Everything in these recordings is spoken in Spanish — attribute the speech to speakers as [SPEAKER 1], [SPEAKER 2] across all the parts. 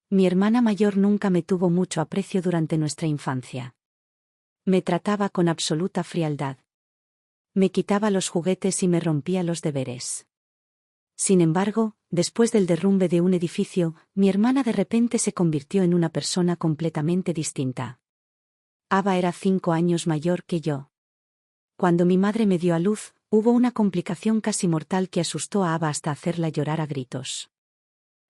[SPEAKER 1] Mi hermana mayor nunca me tuvo mucho aprecio durante nuestra infancia. Me trataba con absoluta frialdad. Me quitaba los juguetes y me rompía los deberes. Sin embargo, después del derrumbe de un edificio, mi hermana de repente se convirtió en una persona completamente distinta. Ava era 5 años mayor que yo. Cuando mi madre me dio a luz, hubo una complicación casi mortal que asustó a Ava hasta hacerla llorar a gritos.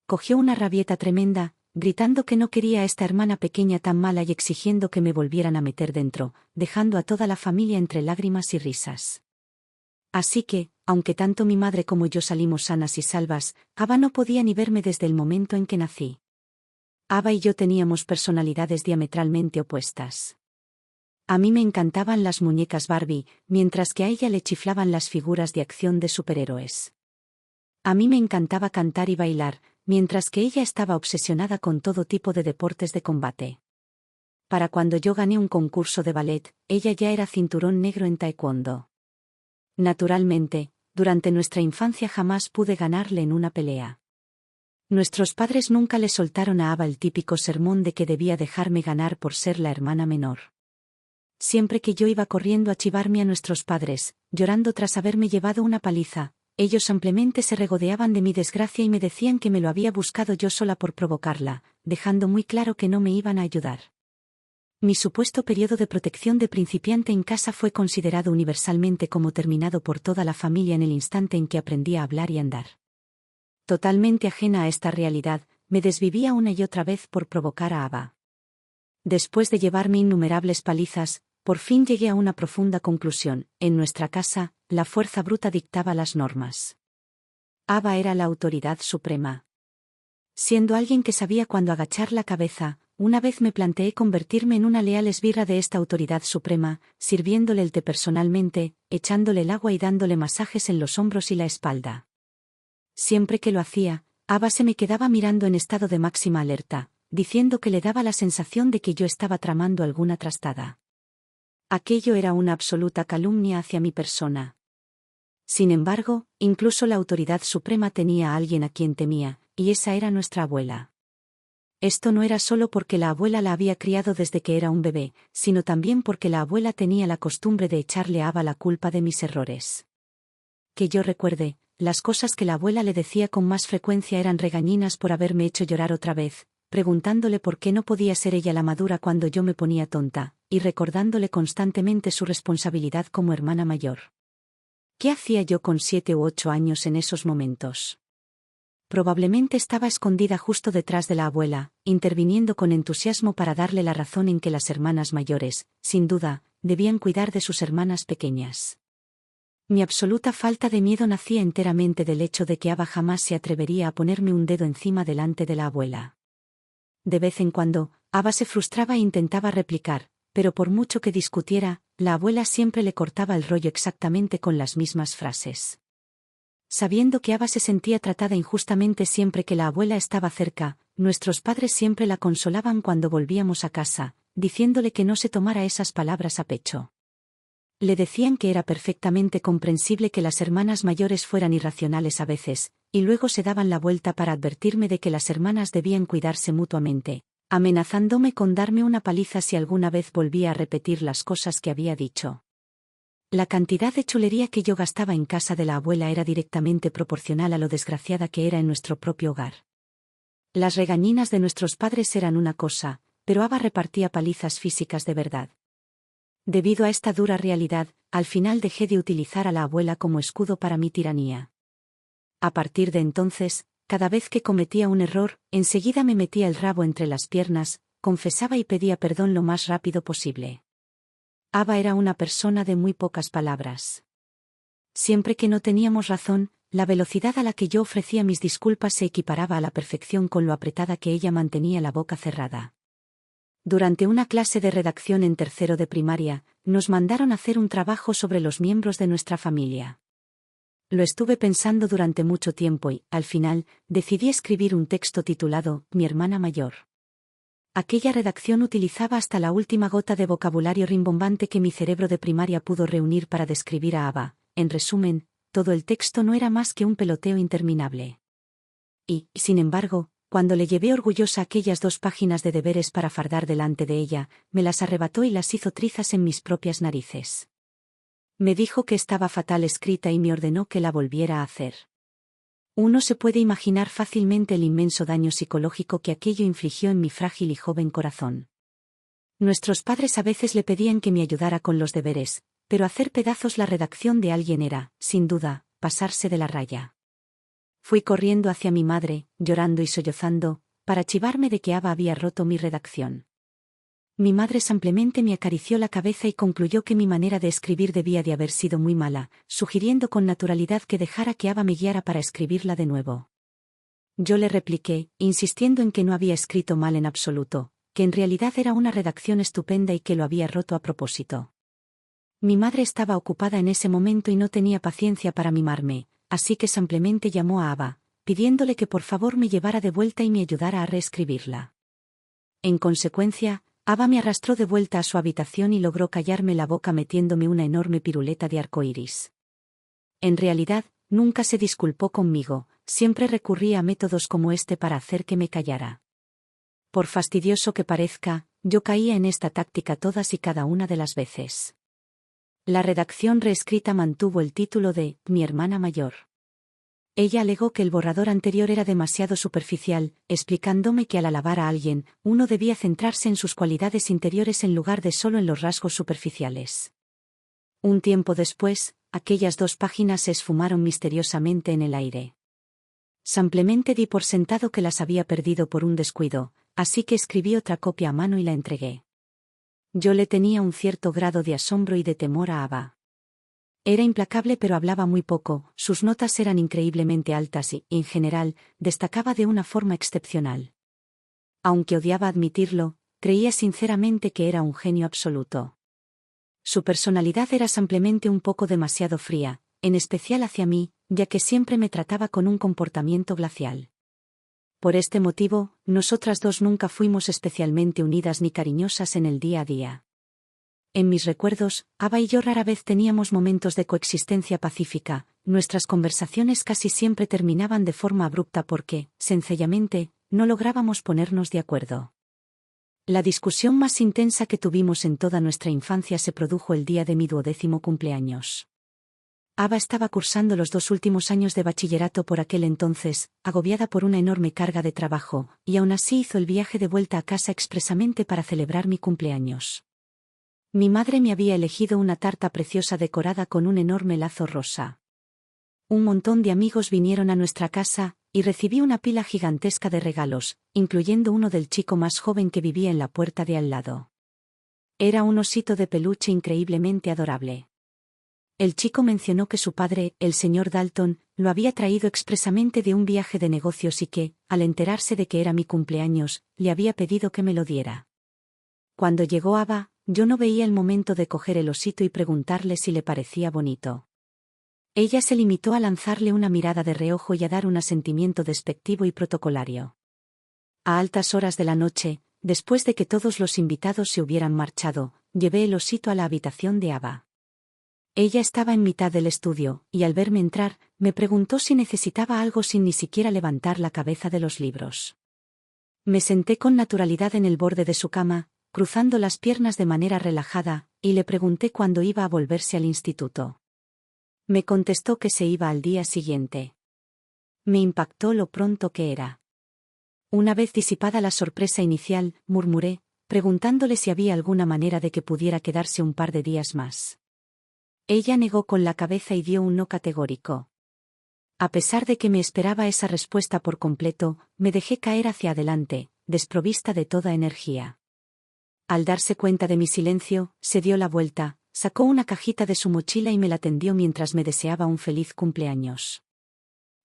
[SPEAKER 1] Cogió una rabieta tremenda, gritando que no quería a esta hermana pequeña tan mala y exigiendo que me volvieran a meter dentro, dejando a toda la familia entre lágrimas y risas. Así que, aunque tanto mi madre como yo salimos sanas y salvas, Ava no podía ni verme desde el momento en que nací. Ava y yo teníamos personalidades diametralmente opuestas. A mí me encantaban las muñecas Barbie, mientras que a ella le chiflaban las figuras de acción de superhéroes. A mí me encantaba cantar y bailar, mientras que ella estaba obsesionada con todo tipo de deportes de combate. Para cuando yo gané un concurso de ballet, ella ya era cinturón negro en taekwondo. Naturalmente, durante nuestra infancia jamás pude ganarle en una pelea. Nuestros padres nunca le soltaron a Ava el típico sermón de que debía dejarme ganar por ser la hermana menor. Siempre que yo iba corriendo a chivarme a nuestros padres, llorando tras haberme llevado una paliza, ellos ampliamente se regodeaban de mi desgracia y me decían que me lo había buscado yo sola por provocarla, dejando muy claro que no me iban a ayudar. Mi supuesto periodo de protección de principiante en casa fue considerado universalmente como terminado por toda la familia en el instante en que aprendí a hablar y andar. Totalmente ajena a esta realidad, me desvivía una y otra vez por provocar a Ava. Después de llevarme innumerables palizas, por fin llegué a una profunda conclusión: en nuestra casa, la fuerza bruta dictaba las normas. Ava era la autoridad suprema. Siendo alguien que sabía cuándo agachar la cabeza, una vez me planteé convertirme en una leal esbirra de esta autoridad suprema, sirviéndole el té personalmente, echándole el agua y dándole masajes en los hombros y la espalda. Siempre que lo hacía, Ava se me quedaba mirando en estado de máxima alerta, diciendo que le daba la sensación de que yo estaba tramando alguna trastada. Aquello era una absoluta calumnia hacia mi persona. Sin embargo, incluso la autoridad suprema tenía a alguien a quien temía, y esa era nuestra abuela. Esto no era solo porque la abuela la había criado desde que era un bebé, sino también porque la abuela tenía la costumbre de echarle a Ava la culpa de mis errores. Que yo recuerde, las cosas que la abuela le decía con más frecuencia eran regañinas por haberme hecho llorar otra vez, preguntándole por qué no podía ser ella la madura cuando yo me ponía tonta, y recordándole constantemente su responsabilidad como hermana mayor. ¿Qué hacía yo con 7 u 8 años en esos momentos? Probablemente estaba escondida justo detrás de la abuela, interviniendo con entusiasmo para darle la razón en que las hermanas mayores, sin duda, debían cuidar de sus hermanas pequeñas. Mi absoluta falta de miedo nacía enteramente del hecho de que Ava jamás se atrevería a ponerme un dedo encima delante de la abuela. De vez en cuando, Ava se frustraba e intentaba replicar, pero por mucho que discutiera, la abuela siempre le cortaba el rollo exactamente con las mismas frases. Sabiendo que Ava se sentía tratada injustamente siempre que la abuela estaba cerca, nuestros padres siempre la consolaban cuando volvíamos a casa, diciéndole que no se tomara esas palabras a pecho. Le decían que era perfectamente comprensible que las hermanas mayores fueran irracionales a veces, y luego se daban la vuelta para advertirme de que las hermanas debían cuidarse mutuamente, amenazándome con darme una paliza si alguna vez volvía a repetir las cosas que había dicho. La cantidad de chulería que yo gastaba en casa de la abuela era directamente proporcional a lo desgraciada que era en nuestro propio hogar. Las regañinas de nuestros padres eran una cosa, pero Ava repartía palizas físicas de verdad. Debido a esta dura realidad, al final dejé de utilizar a la abuela como escudo para mi tiranía. A partir de entonces, cada vez que cometía un error, enseguida me metía el rabo entre las piernas, confesaba y pedía perdón lo más rápido posible. Ava era una persona de muy pocas palabras. Siempre que no teníamos razón, la velocidad a la que yo ofrecía mis disculpas se equiparaba a la perfección con lo apretada que ella mantenía la boca cerrada. Durante una clase de redacción en tercero de primaria, nos mandaron hacer un trabajo sobre los miembros de nuestra familia. Lo estuve pensando durante mucho tiempo y, al final, decidí escribir un texto titulado Mi hermana mayor. Aquella redacción utilizaba hasta la última gota de vocabulario rimbombante que mi cerebro de primaria pudo reunir para describir a Ava. En resumen, todo el texto no era más que un peloteo interminable. Y, sin embargo, Cuando le llevé orgullosa aquellas 2 páginas de deberes para fardar delante de ella, me las arrebató y las hizo trizas en mis propias narices. Me dijo que estaba fatal escrita y me ordenó que la volviera a hacer. Uno se puede imaginar fácilmente el inmenso daño psicológico que aquello infligió en mi frágil y joven corazón. Nuestros padres a veces le pedían que me ayudara con los deberes, pero hacer pedazos la redacción de alguien era, sin duda, pasarse de la raya. Fui corriendo hacia mi madre, llorando y sollozando, para chivarme de que Ava había roto mi redacción. Mi madre simplemente me acarició la cabeza y concluyó que mi manera de escribir debía de haber sido muy mala, sugiriendo con naturalidad que dejara que Ava me guiara para escribirla de nuevo. Yo le repliqué, insistiendo en que no había escrito mal en absoluto, que en realidad era una redacción estupenda y que lo había roto a propósito. Mi madre estaba ocupada en ese momento y no tenía paciencia para mimarme, así que simplemente llamó a Ava, pidiéndole que por favor me llevara de vuelta y me ayudara a reescribirla. En consecuencia, Ava me arrastró de vuelta a su habitación y logró callarme la boca metiéndome una enorme piruleta de arcoíris. En realidad, nunca se disculpó conmigo, siempre recurría a métodos como este para hacer que me callara. Por fastidioso que parezca, yo caía en esta táctica todas y cada una de las veces. La redacción reescrita mantuvo el título de «Mi hermana mayor». Ella alegó que el borrador anterior era demasiado superficial, explicándome que al alabar a alguien, uno debía centrarse en sus cualidades interiores en lugar de solo en los rasgos superficiales. Un tiempo después, aquellas 2 páginas se esfumaron misteriosamente en el aire. Simplemente di por sentado que las había perdido por un descuido, así que escribí otra copia a mano y la entregué. Yo le tenía un cierto grado de asombro y de temor a Ava. Era implacable pero hablaba muy poco, sus notas eran increíblemente altas y, en general, destacaba de una forma excepcional. Aunque odiaba admitirlo, creía sinceramente que era un genio absoluto. Su personalidad era simplemente un poco demasiado fría, en especial hacia mí, ya que siempre me trataba con un comportamiento glacial. Por este motivo, nosotras 2 nunca fuimos especialmente unidas ni cariñosas en el día a día. En mis recuerdos, Ava y yo rara vez teníamos momentos de coexistencia pacífica, nuestras conversaciones casi siempre terminaban de forma abrupta porque, sencillamente, no lográbamos ponernos de acuerdo. La discusión más intensa que tuvimos en toda nuestra infancia se produjo el día de mi 12º cumpleaños. Ava estaba cursando los 2 últimos años de bachillerato por aquel entonces, agobiada por una enorme carga de trabajo, y aún así hizo el viaje de vuelta a casa expresamente para celebrar mi cumpleaños. Mi madre me había elegido una tarta preciosa decorada con un enorme lazo rosa. Un montón de amigos vinieron a nuestra casa, y recibí una pila gigantesca de regalos, incluyendo uno del chico más joven que vivía en la puerta de al lado. Era un osito de peluche increíblemente adorable. El chico mencionó que su padre, el señor Dalton, lo había traído expresamente de un viaje de negocios y que, al enterarse de que era mi cumpleaños, le había pedido que me lo diera. Cuando llegó Ava, yo no veía el momento de coger el osito y preguntarle si le parecía bonito. Ella se limitó a lanzarle una mirada de reojo y a dar un asentimiento despectivo y protocolario. A altas horas de la noche, después de que todos los invitados se hubieran marchado, llevé el osito a la habitación de Ava. Ella estaba en mitad del estudio, y al verme entrar, me preguntó si necesitaba algo sin ni siquiera levantar la cabeza de los libros. Me senté con naturalidad en el borde de su cama, cruzando las piernas de manera relajada, y le pregunté cuándo iba a volverse al instituto. Me contestó que se iba al día siguiente. Me impactó lo pronto que era. Una vez disipada la sorpresa inicial, murmuré, preguntándole si había alguna manera de que pudiera quedarse un par de días más. Ella negó con la cabeza y dio un no categórico. A pesar de que me esperaba esa respuesta por completo, me dejé caer hacia adelante, desprovista de toda energía. Al darse cuenta de mi silencio, se dio la vuelta, sacó una cajita de su mochila y me la tendió mientras me deseaba un feliz cumpleaños.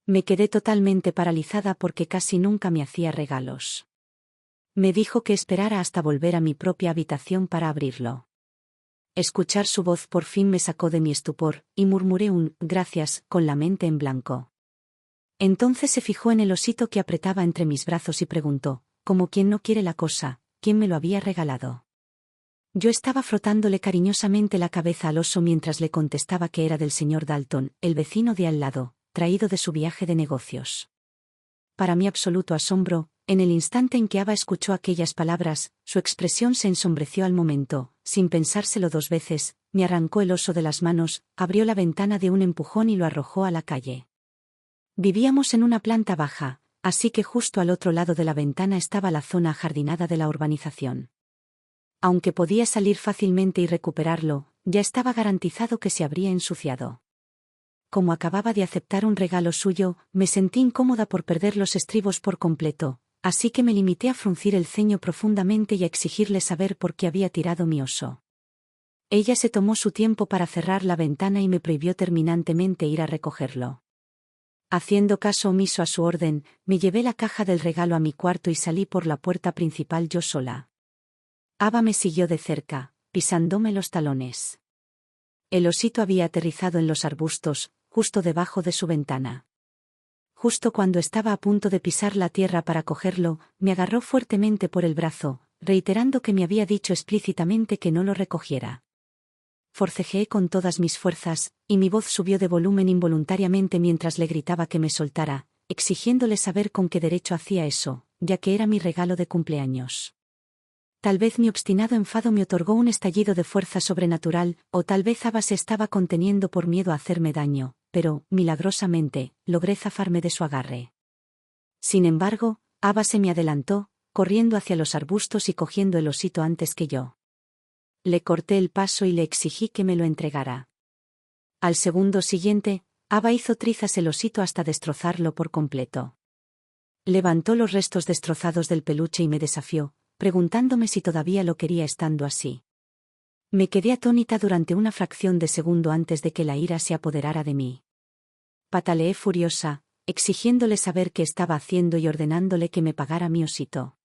[SPEAKER 1] Me quedé totalmente paralizada porque casi nunca me hacía regalos. Me dijo que esperara hasta volver a mi propia habitación para abrirlo. Escuchar su voz por fin me sacó de mi estupor, y murmuré un «gracias» con la mente en blanco. Entonces se fijó en el osito que apretaba entre mis brazos y preguntó, como quien no quiere la cosa, ¿quién me lo había regalado? Yo estaba frotándole cariñosamente la cabeza al oso mientras le contestaba que era del señor Dalton, el vecino de al lado, traído de su viaje de negocios. Para mi absoluto asombro, En el instante en que Ava escuchó aquellas palabras, su expresión se ensombreció al momento. Sin pensárselo dos veces, me arrancó el oso de las manos, abrió la ventana de un empujón y lo arrojó a la calle. Vivíamos en una planta baja, así que justo al otro lado de la ventana estaba la zona ajardinada de la urbanización. Aunque podía salir fácilmente y recuperarlo, ya estaba garantizado que se habría ensuciado. Como acababa de aceptar un regalo suyo, me sentí incómoda por perder los estribos por completo, así que me limité a fruncir el ceño profundamente y a exigirle saber por qué había tirado mi oso. Ella se tomó su tiempo para cerrar la ventana y me prohibió terminantemente ir a recogerlo. Haciendo caso omiso a su orden, me llevé la caja del regalo a mi cuarto y salí por la puerta principal yo sola. Ava me siguió de cerca, pisándome los talones. El osito había aterrizado en los arbustos, justo debajo de su ventana. Justo cuando estaba a punto de pisar la tierra para cogerlo, me agarró fuertemente por el brazo, reiterando que me había dicho explícitamente que no lo recogiera. Forcejeé con todas mis fuerzas, y mi voz subió de volumen involuntariamente mientras le gritaba que me soltara, exigiéndole saber con qué derecho hacía eso, ya que era mi regalo de cumpleaños. Tal vez mi obstinado enfado me otorgó un estallido de fuerza sobrenatural, o tal vez Ava se estaba conteniendo por miedo a hacerme daño, pero, milagrosamente, logré zafarme de su agarre. Sin embargo, Ava se me adelantó, corriendo hacia los arbustos y cogiendo el osito antes que yo. Le corté el paso y le exigí que me lo entregara. Al segundo siguiente, Ava hizo trizas el osito hasta destrozarlo por completo. Levantó los restos destrozados del peluche y me desafió, preguntándome si todavía lo quería estando así. Me quedé atónita durante una fracción de segundo antes de que la ira se apoderara de mí. Pataleé furiosa, exigiéndole saber qué estaba haciendo y ordenándole que me pagara mi osito.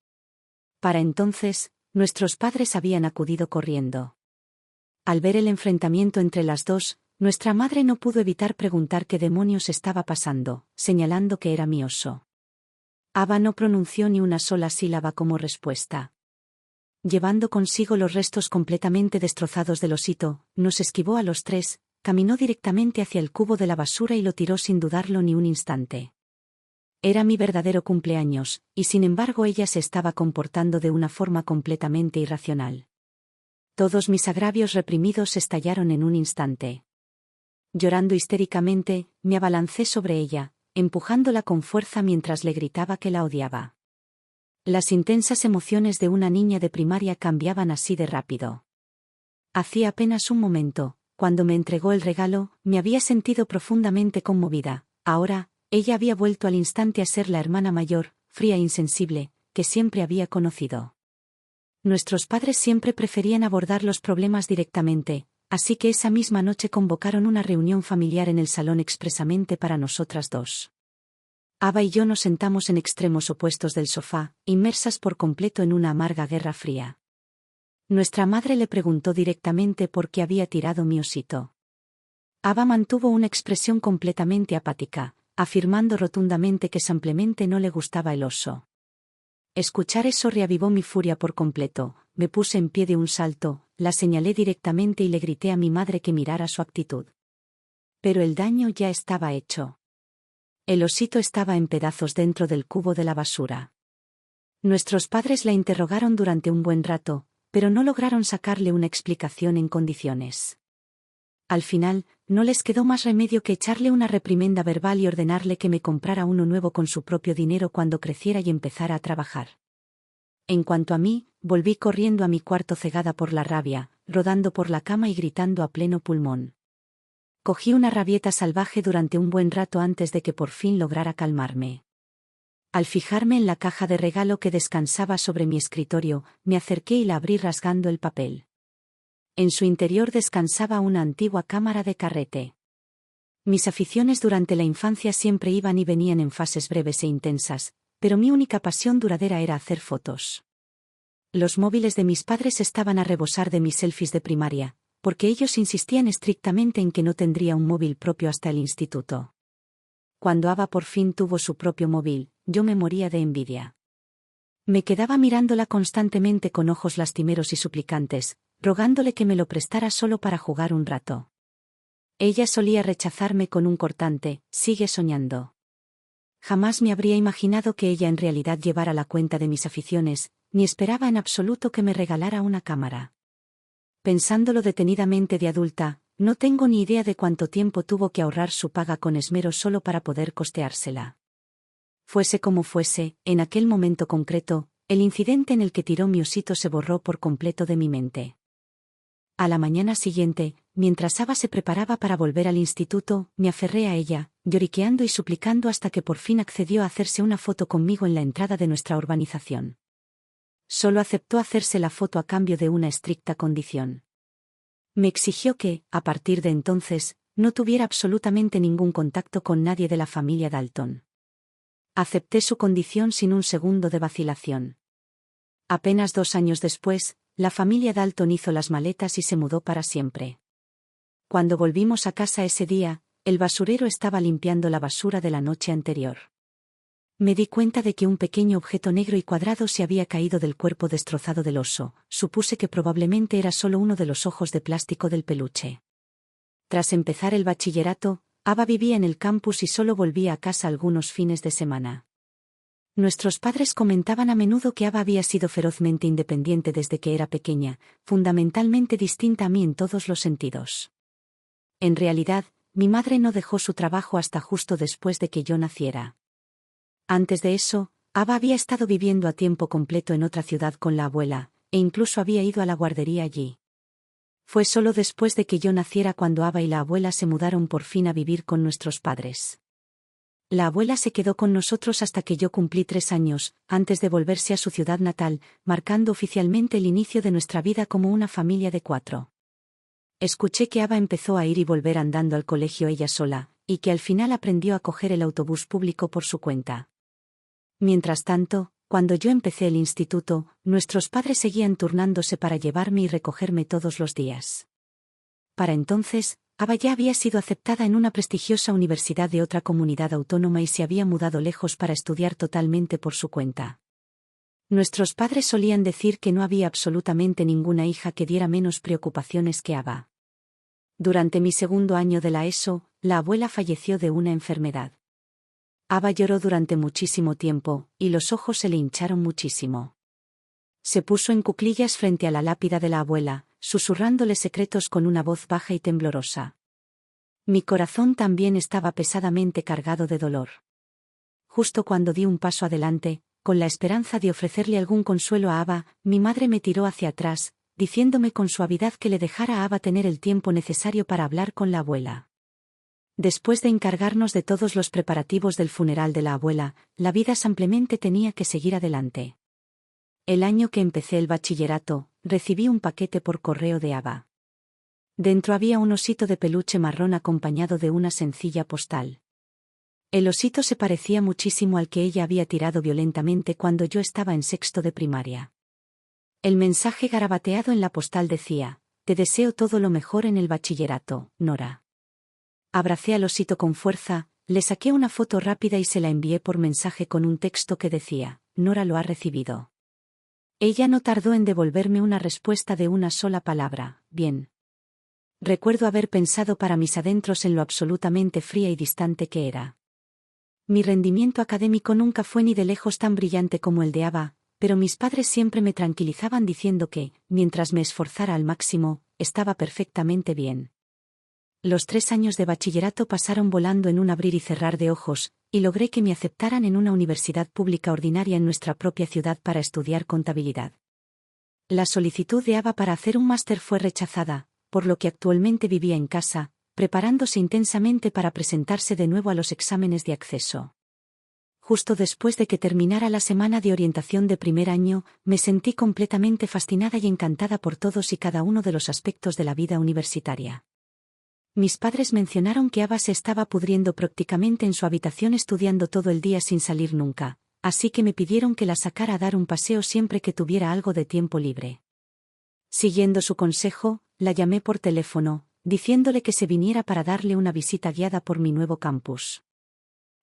[SPEAKER 1] Para entonces, nuestros padres habían acudido corriendo. Al ver el enfrentamiento entre las dos, nuestra madre no pudo evitar preguntar qué demonios estaba pasando, señalando que era mi oso. Ava no pronunció ni una sola sílaba como respuesta. Llevando consigo los restos completamente destrozados del osito, nos esquivó a los tres, caminó directamente hacia el cubo de la basura y lo tiró sin dudarlo ni un instante. Era mi verdadero cumpleaños, y sin embargo ella se estaba comportando de una forma completamente irracional. Todos mis agravios reprimidos estallaron en un instante. Llorando histéricamente, me abalancé sobre ella, empujándola con fuerza mientras le gritaba que la odiaba. Las intensas emociones de una niña de primaria cambiaban así de rápido. Hacía apenas un momento, cuando me entregó el regalo, me había sentido profundamente conmovida. Ahora, ella había vuelto al instante a ser la hermana mayor, fría e insensible, que siempre había conocido. Nuestros padres siempre preferían abordar los problemas directamente, así que esa misma noche convocaron una reunión familiar en el salón expresamente para nosotras dos. Ava y yo nos sentamos en extremos opuestos del sofá, inmersas por completo en una amarga guerra fría. Nuestra madre le preguntó directamente por qué había tirado mi osito. Ava mantuvo una expresión completamente apática, afirmando rotundamente que simplemente no le gustaba el oso. Escuchar eso reavivó mi furia por completo, me puse en pie de un salto, la señalé directamente y le grité a mi madre que mirara su actitud. Pero el daño ya estaba hecho. El osito estaba en pedazos dentro del cubo de la basura. Nuestros padres la interrogaron durante un buen rato, pero no lograron sacarle una explicación en condiciones. Al final, no les quedó más remedio que echarle una reprimenda verbal y ordenarle que me comprara uno nuevo con su propio dinero cuando creciera y empezara a trabajar. En cuanto a mí, volví corriendo a mi cuarto cegada por la rabia, rodando por la cama y gritando a pleno pulmón. Cogí una rabieta salvaje durante un buen rato antes de que por fin lograra calmarme. Al fijarme en la caja de regalo que descansaba sobre mi escritorio, me acerqué y la abrí rasgando el papel. En su interior descansaba una antigua cámara de carrete. Mis aficiones durante la infancia siempre iban y venían en fases breves e intensas, pero mi única pasión duradera era hacer fotos. Los móviles de mis padres estaban a rebosar de mis selfies de primaria, porque ellos insistían estrictamente en que no tendría un móvil propio hasta el instituto. Cuando Ava por fin tuvo su propio móvil, yo me moría de envidia. Me quedaba mirándola constantemente con ojos lastimeros y suplicantes, rogándole que me lo prestara solo para jugar un rato. Ella solía rechazarme con un cortante, sigue soñando. Jamás me habría imaginado que ella en realidad llevara la cuenta de mis aficiones, ni esperaba en absoluto que me regalara una cámara. Pensándolo detenidamente de adulta, no tengo ni idea de cuánto tiempo tuvo que ahorrar su paga con esmero solo para poder costeársela. Fuese como fuese, en aquel momento concreto, el incidente en el que tiró mi osito se borró por completo de mi mente. A la mañana siguiente, mientras Ava se preparaba para volver al instituto, me aferré a ella, lloriqueando y suplicando hasta que por fin accedió a hacerse una foto conmigo en la entrada de nuestra urbanización. Solo aceptó hacerse la foto a cambio de una estricta condición. Me exigió que, a partir de entonces, no tuviera absolutamente ningún contacto con nadie de la familia Dalton. Acepté su condición sin un segundo de vacilación. Apenas 2 años después, la familia Dalton hizo las maletas y se mudó para siempre. Cuando volvimos a casa ese día, el basurero estaba limpiando la basura de la noche anterior. Me di cuenta de que un pequeño objeto negro y cuadrado se había caído del cuerpo destrozado del oso. Supuse que probablemente era solo uno de los ojos de plástico del peluche. Tras empezar el bachillerato, Ava vivía en el campus y solo volvía a casa algunos fines de semana. Nuestros padres comentaban a menudo que Ava había sido ferozmente independiente desde que era pequeña, fundamentalmente distinta a mí en todos los sentidos. En realidad, mi madre no dejó su trabajo hasta justo después de que yo naciera. Antes de eso, Ava había estado viviendo a tiempo completo en otra ciudad con la abuela, e incluso había ido a la guardería allí. Fue solo después de que yo naciera cuando Ava y la abuela se mudaron por fin a vivir con nuestros padres. La abuela se quedó con nosotros hasta que yo cumplí 3 años, antes de volverse a su ciudad natal, marcando oficialmente el inicio de nuestra vida como una familia de 4. Escuché que Ava empezó a ir y volver andando al colegio ella sola, y que al final aprendió a coger el autobús público por su cuenta. Mientras tanto, cuando yo empecé el instituto, nuestros padres seguían turnándose para llevarme y recogerme todos los días. Para entonces, Ava ya había sido aceptada en una prestigiosa universidad de otra comunidad autónoma y se había mudado lejos para estudiar totalmente por su cuenta. Nuestros padres solían decir que no había absolutamente ninguna hija que diera menos preocupaciones que Ava. Durante mi segundo año de la ESO, la abuela falleció de una enfermedad. Ava lloró durante muchísimo tiempo, y los ojos se le hincharon muchísimo. Se puso en cuclillas frente a la lápida de la abuela, susurrándole secretos con una voz baja y temblorosa. Mi corazón también estaba pesadamente cargado de dolor. Justo cuando di un paso adelante, con la esperanza de ofrecerle algún consuelo a Ava, mi madre me tiró hacia atrás, diciéndome con suavidad que le dejara a Ava tener el tiempo necesario para hablar con la abuela. Después de encargarnos de todos los preparativos del funeral de la abuela, la vida simplemente tenía que seguir adelante. El año que empecé el bachillerato, recibí un paquete por correo de Ava. Dentro había un osito de peluche marrón acompañado de una sencilla postal. El osito se parecía muchísimo al que ella había tirado violentamente cuando yo estaba en 6º de primaria. El mensaje garabateado en la postal decía: «Te deseo todo lo mejor en el bachillerato, Nora». Abracé al osito con fuerza, le saqué una foto rápida y se la envié por mensaje con un texto que decía: «Nora lo ha recibido». Ella no tardó en devolverme una respuesta de una sola palabra: «Bien». Recuerdo haber pensado para mis adentros en lo absolutamente fría y distante que era. Mi rendimiento académico nunca fue ni de lejos tan brillante como el de Ava, pero mis padres siempre me tranquilizaban diciendo que, mientras me esforzara al máximo, estaba perfectamente bien. Los 3 años de bachillerato pasaron volando en un abrir y cerrar de ojos, y logré que me aceptaran en una universidad pública ordinaria en nuestra propia ciudad para estudiar contabilidad. La solicitud de Ava para hacer un máster fue rechazada, por lo que actualmente vivía en casa, preparándose intensamente para presentarse de nuevo a los exámenes de acceso. Justo después de que terminara la semana de orientación de primer año, me sentí completamente fascinada y encantada por todos y cada uno de los aspectos de la vida universitaria. Mis padres mencionaron que Ava se estaba pudriendo prácticamente en su habitación estudiando todo el día sin salir nunca, así que me pidieron que la sacara a dar un paseo siempre que tuviera algo de tiempo libre. Siguiendo su consejo, la llamé por teléfono, diciéndole que se viniera para darle una visita guiada por mi nuevo campus.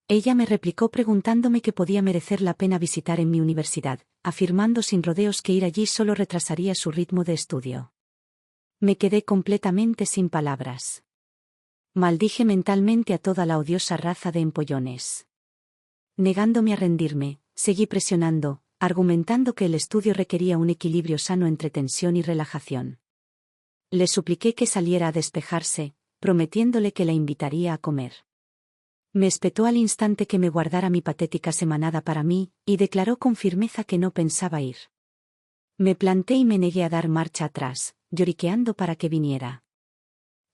[SPEAKER 1] Ella me replicó preguntándome qué podía merecer la pena visitar en mi universidad, afirmando sin rodeos que ir allí solo retrasaría su ritmo de estudio. Me quedé completamente sin palabras. Maldije mentalmente a toda la odiosa raza de empollones. Negándome a rendirme, seguí presionando, argumentando que el estudio requería un equilibrio sano entre tensión y relajación. Le supliqué que saliera a despejarse, prometiéndole que la invitaría a comer. Me espetó al instante que me guardara mi patética semanada para mí, y declaró con firmeza que no pensaba ir. Me planté y me negué a dar marcha atrás, lloriqueando para que viniera.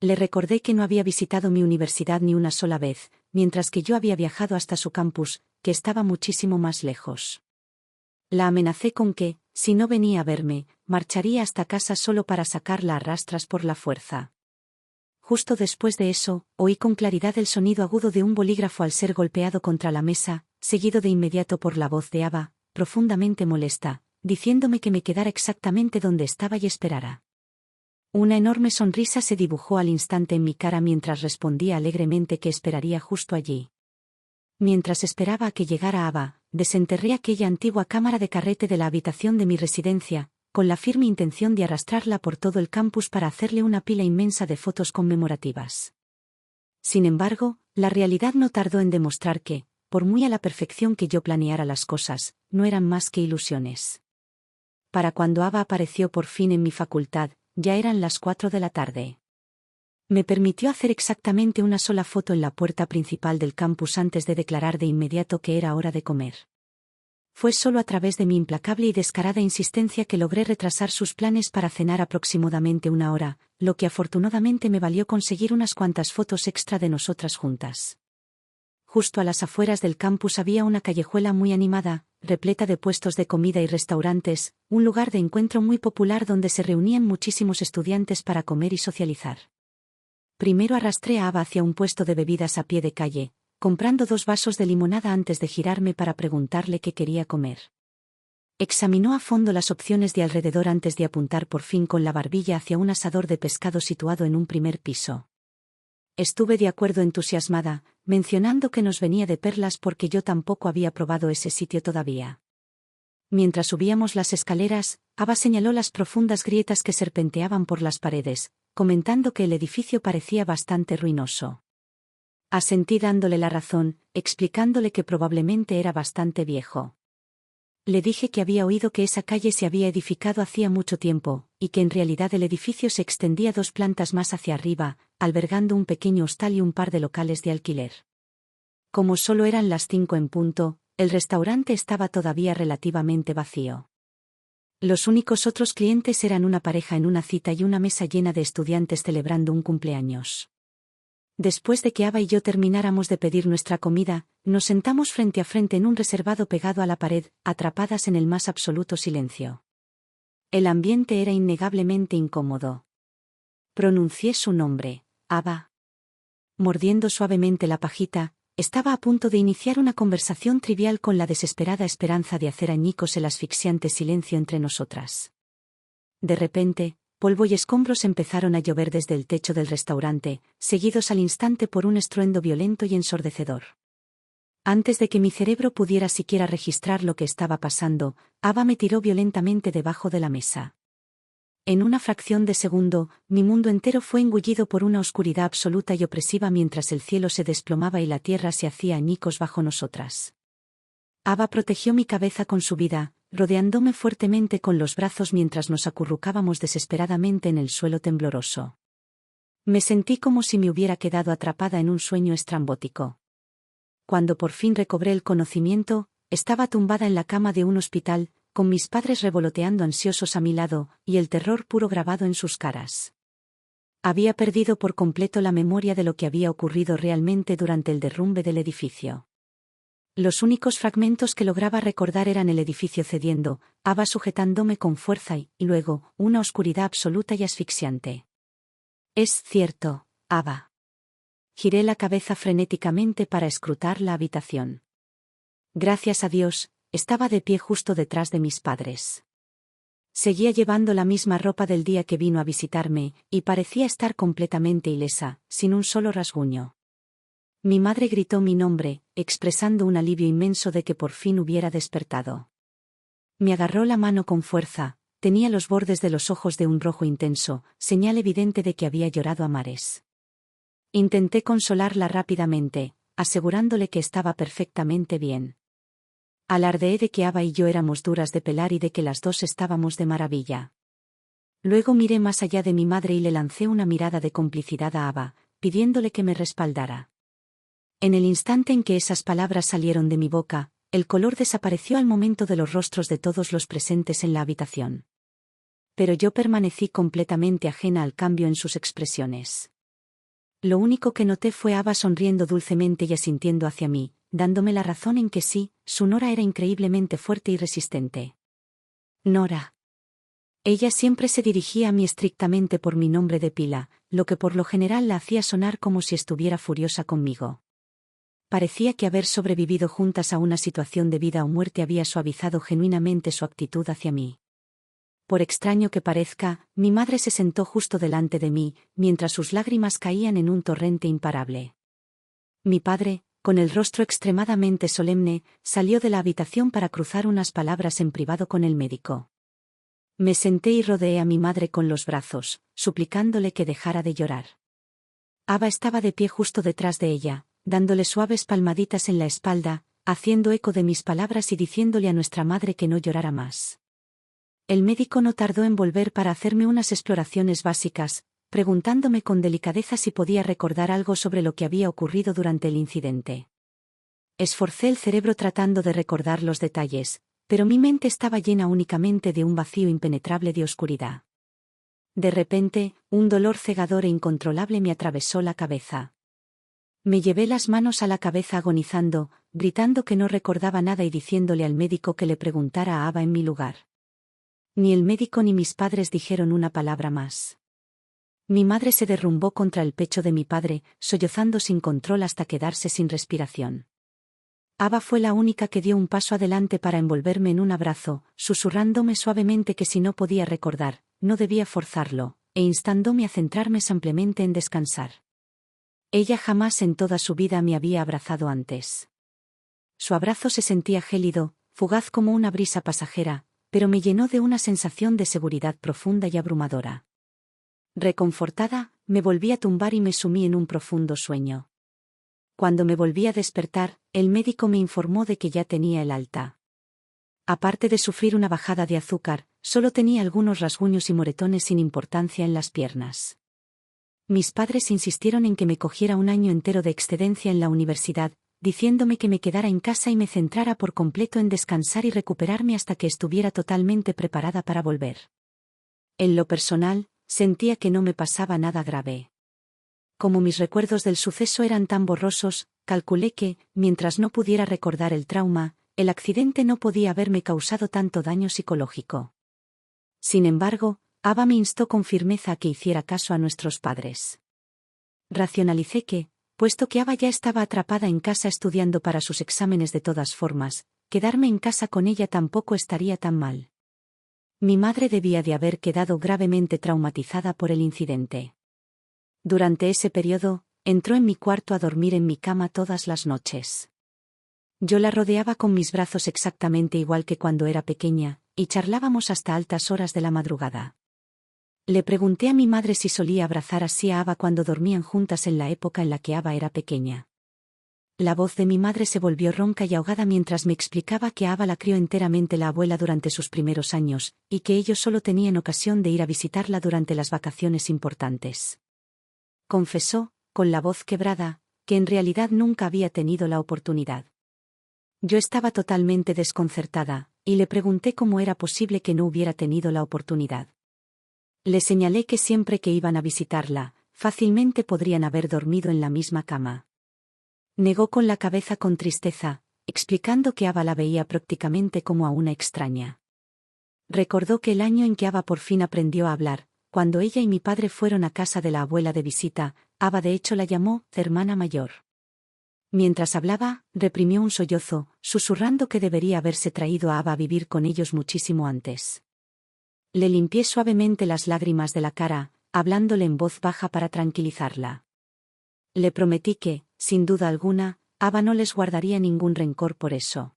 [SPEAKER 1] Le recordé que no había visitado mi universidad ni una sola vez, mientras que yo había viajado hasta su campus, que estaba muchísimo más lejos. La amenacé con que, si no venía a verme, marcharía hasta casa solo para sacarla a rastras por la fuerza. Justo después de eso, oí con claridad el sonido agudo de un bolígrafo al ser golpeado contra la mesa, seguido de inmediato por la voz de Ava, profundamente molesta, diciéndome que me quedara exactamente donde estaba y esperara. Una enorme sonrisa se dibujó al instante en mi cara mientras respondía alegremente que esperaría justo allí. Mientras esperaba a que llegara Ava, desenterré aquella antigua cámara de carrete de la habitación de mi residencia, con la firme intención de arrastrarla por todo el campus para hacerle una pila inmensa de fotos conmemorativas. Sin embargo, la realidad no tardó en demostrar que, por muy a la perfección que yo planeara las cosas, no eran más que ilusiones. Para cuando Ava apareció por fin en mi facultad, ya eran las 4 de la tarde. Me permitió hacer exactamente una sola foto en la puerta principal del campus antes de declarar de inmediato que era hora de comer. Fue solo a través de mi implacable y descarada insistencia que logré retrasar sus planes para cenar aproximadamente una hora, lo que afortunadamente me valió conseguir unas cuantas fotos extra de nosotras juntas. Justo a las afueras del campus había una callejuela muy animada, repleta de puestos de comida y restaurantes, un lugar de encuentro muy popular donde se reunían muchísimos estudiantes para comer y socializar. Primero arrastré a Ava hacia un puesto de bebidas a pie de calle, comprando 2 vasos de limonada antes de girarme para preguntarle qué quería comer. Examinó a fondo las opciones de alrededor antes de apuntar por fin con la barbilla hacia un asador de pescado situado en un primer piso. Estuve de acuerdo entusiasmada, mencionando que nos venía de perlas porque yo tampoco había probado ese sitio todavía. Mientras subíamos las escaleras, Ava señaló las profundas grietas que serpenteaban por las paredes, comentando que el edificio parecía bastante ruinoso. Asentí dándole la razón, explicándole que probablemente era bastante viejo. Le dije que había oído que esa calle se había edificado hacía mucho tiempo, y que en realidad el edificio se extendía 2 plantas más hacia arriba, albergando un pequeño hostal y un par de locales de alquiler. Como solo eran las 5 en punto, el restaurante estaba todavía relativamente vacío. Los únicos otros clientes eran una pareja en una cita y una mesa llena de estudiantes celebrando un cumpleaños. Después de que Ava y yo termináramos de pedir nuestra comida, nos sentamos frente a frente en un reservado pegado a la pared, atrapadas en el más absoluto silencio. El ambiente era innegablemente incómodo. Pronuncié su nombre, Ava. Mordiendo suavemente la pajita, estaba a punto de iniciar una conversación trivial con la desesperada esperanza de hacer añicos el asfixiante silencio entre nosotras. De repente, polvo y escombros empezaron a llover desde el techo del restaurante, seguidos al instante por un estruendo violento y ensordecedor. Antes de que mi cerebro pudiera siquiera registrar lo que estaba pasando, Ava me tiró violentamente debajo de la mesa. En una fracción de segundo, mi mundo entero fue engullido por una oscuridad absoluta y opresiva mientras el cielo se desplomaba y la tierra se hacía añicos bajo nosotras. Ava protegió mi cabeza con su vida, rodeándome fuertemente con los brazos mientras nos acurrucábamos desesperadamente en el suelo tembloroso. Me sentí como si me hubiera quedado atrapada en un sueño estrambótico. Cuando por fin recobré el conocimiento, estaba tumbada en la cama de un hospital, con mis padres revoloteando ansiosos a mi lado, y el terror puro grabado en sus caras. Había perdido por completo la memoria de lo que había ocurrido realmente durante el derrumbe del edificio. Los únicos fragmentos que lograba recordar eran el edificio cediendo, Ava sujetándome con fuerza y, luego, una oscuridad absoluta y asfixiante. Es cierto, Ava. Giré la cabeza frenéticamente para escrutar la habitación. Gracias a Dios, estaba de pie justo detrás de mis padres. Seguía llevando la misma ropa del día que vino a visitarme, y parecía estar completamente ilesa, sin un solo rasguño. Mi madre gritó mi nombre, expresando un alivio inmenso de que por fin hubiera despertado. Me agarró la mano con fuerza, tenía los bordes de los ojos de un rojo intenso, señal evidente de que había llorado a mares. Intenté consolarla rápidamente, asegurándole que estaba perfectamente bien. Alardeé de que Ava y yo éramos duras de pelar y de que las dos estábamos de maravilla. Luego miré más allá de mi madre y le lancé una mirada de complicidad a Ava, pidiéndole que me respaldara. En el instante en que esas palabras salieron de mi boca, el color desapareció al momento de los rostros de todos los presentes en la habitación. Pero yo permanecí completamente ajena al cambio en sus expresiones. Lo único que noté fue Ava sonriendo dulcemente y asintiendo hacia mí, dándome la razón en que sí, su Nora era increíblemente fuerte y resistente. Nora. Ella siempre se dirigía a mí estrictamente por mi nombre de pila, lo que por lo general la hacía sonar como si estuviera furiosa conmigo. Parecía que haber sobrevivido juntas a una situación de vida o muerte había suavizado genuinamente su actitud hacia mí. Por extraño que parezca, mi madre se sentó justo delante de mí, mientras sus lágrimas caían en un torrente imparable. Mi padre, con el rostro extremadamente solemne, salió de la habitación para cruzar unas palabras en privado con el médico. Me senté y rodeé a mi madre con los brazos, suplicándole que dejara de llorar. Ava estaba de pie justo detrás de ella, dándole suaves palmaditas en la espalda, haciendo eco de mis palabras y diciéndole a nuestra madre que no llorara más. El médico no tardó en volver para hacerme unas exploraciones básicas, preguntándome con delicadeza si podía recordar algo sobre lo que había ocurrido durante el incidente. Esforcé el cerebro tratando de recordar los detalles, pero mi mente estaba llena únicamente de un vacío impenetrable de oscuridad. De repente, un dolor cegador e incontrolable me atravesó la cabeza. Me llevé las manos a la cabeza agonizando, gritando que no recordaba nada y diciéndole al médico que le preguntara a Ava en mi lugar. Ni el médico ni mis padres dijeron una palabra más. Mi madre se derrumbó contra el pecho de mi padre, sollozando sin control hasta quedarse sin respiración. Ava fue la única que dio un paso adelante para envolverme en un abrazo, susurrándome suavemente que si no podía recordar, no debía forzarlo, e instándome a centrarme simplemente en descansar. Ella jamás en toda su vida me había abrazado antes. Su abrazo se sentía gélido, fugaz como una brisa pasajera, pero me llenó de una sensación de seguridad profunda y abrumadora. Reconfortada, me volví a tumbar y me sumí en un profundo sueño. Cuando me volví a despertar, el médico me informó de que ya tenía el alta. Aparte de sufrir una bajada de azúcar, solo tenía algunos rasguños y moretones sin importancia en las piernas. Mis padres insistieron en que me cogiera un año entero de excedencia en la universidad, diciéndome que me quedara en casa y me centrara por completo en descansar y recuperarme hasta que estuviera totalmente preparada para volver. En lo personal, sentía que no me pasaba nada grave. Como mis recuerdos del suceso eran tan borrosos, calculé que, mientras no pudiera recordar el trauma, el accidente no podía haberme causado tanto daño psicológico. Sin embargo, Ava me instó con firmeza a que hiciera caso a nuestros padres. Racionalicé que, puesto que Ava ya estaba atrapada en casa estudiando para sus exámenes de todas formas, quedarme en casa con ella tampoco estaría tan mal. Mi madre debía de haber quedado gravemente traumatizada por el incidente. Durante ese periodo, entró en mi cuarto a dormir en mi cama todas las noches. Yo la rodeaba con mis brazos exactamente igual que cuando era pequeña, y charlábamos hasta altas horas de la madrugada. Le pregunté a mi madre si solía abrazar así a Ava cuando dormían juntas en la época en la que Ava era pequeña. La voz de mi madre se volvió ronca y ahogada mientras me explicaba que a Ava la crió enteramente la abuela durante sus primeros años, y que ellos solo tenían ocasión de ir a visitarla durante las vacaciones importantes. Confesó, con la voz quebrada, que en realidad nunca había tenido la oportunidad. Yo estaba totalmente desconcertada, y le pregunté cómo era posible que no hubiera tenido la oportunidad. Le señalé que siempre que iban a visitarla, fácilmente podrían haber dormido en la misma cama. Negó con la cabeza con tristeza, explicando que Ava la veía prácticamente como a una extraña. Recordó que el año en que Ava por fin aprendió a hablar, cuando ella y mi padre fueron a casa de la abuela de visita, Ava de hecho la llamó hermana mayor. Mientras hablaba, reprimió un sollozo, susurrando que debería haberse traído a Ava a vivir con ellos muchísimo antes. Le limpié suavemente las lágrimas de la cara, hablándole en voz baja para tranquilizarla. Le prometí que, sin duda alguna, Ava no les guardaría ningún rencor por eso.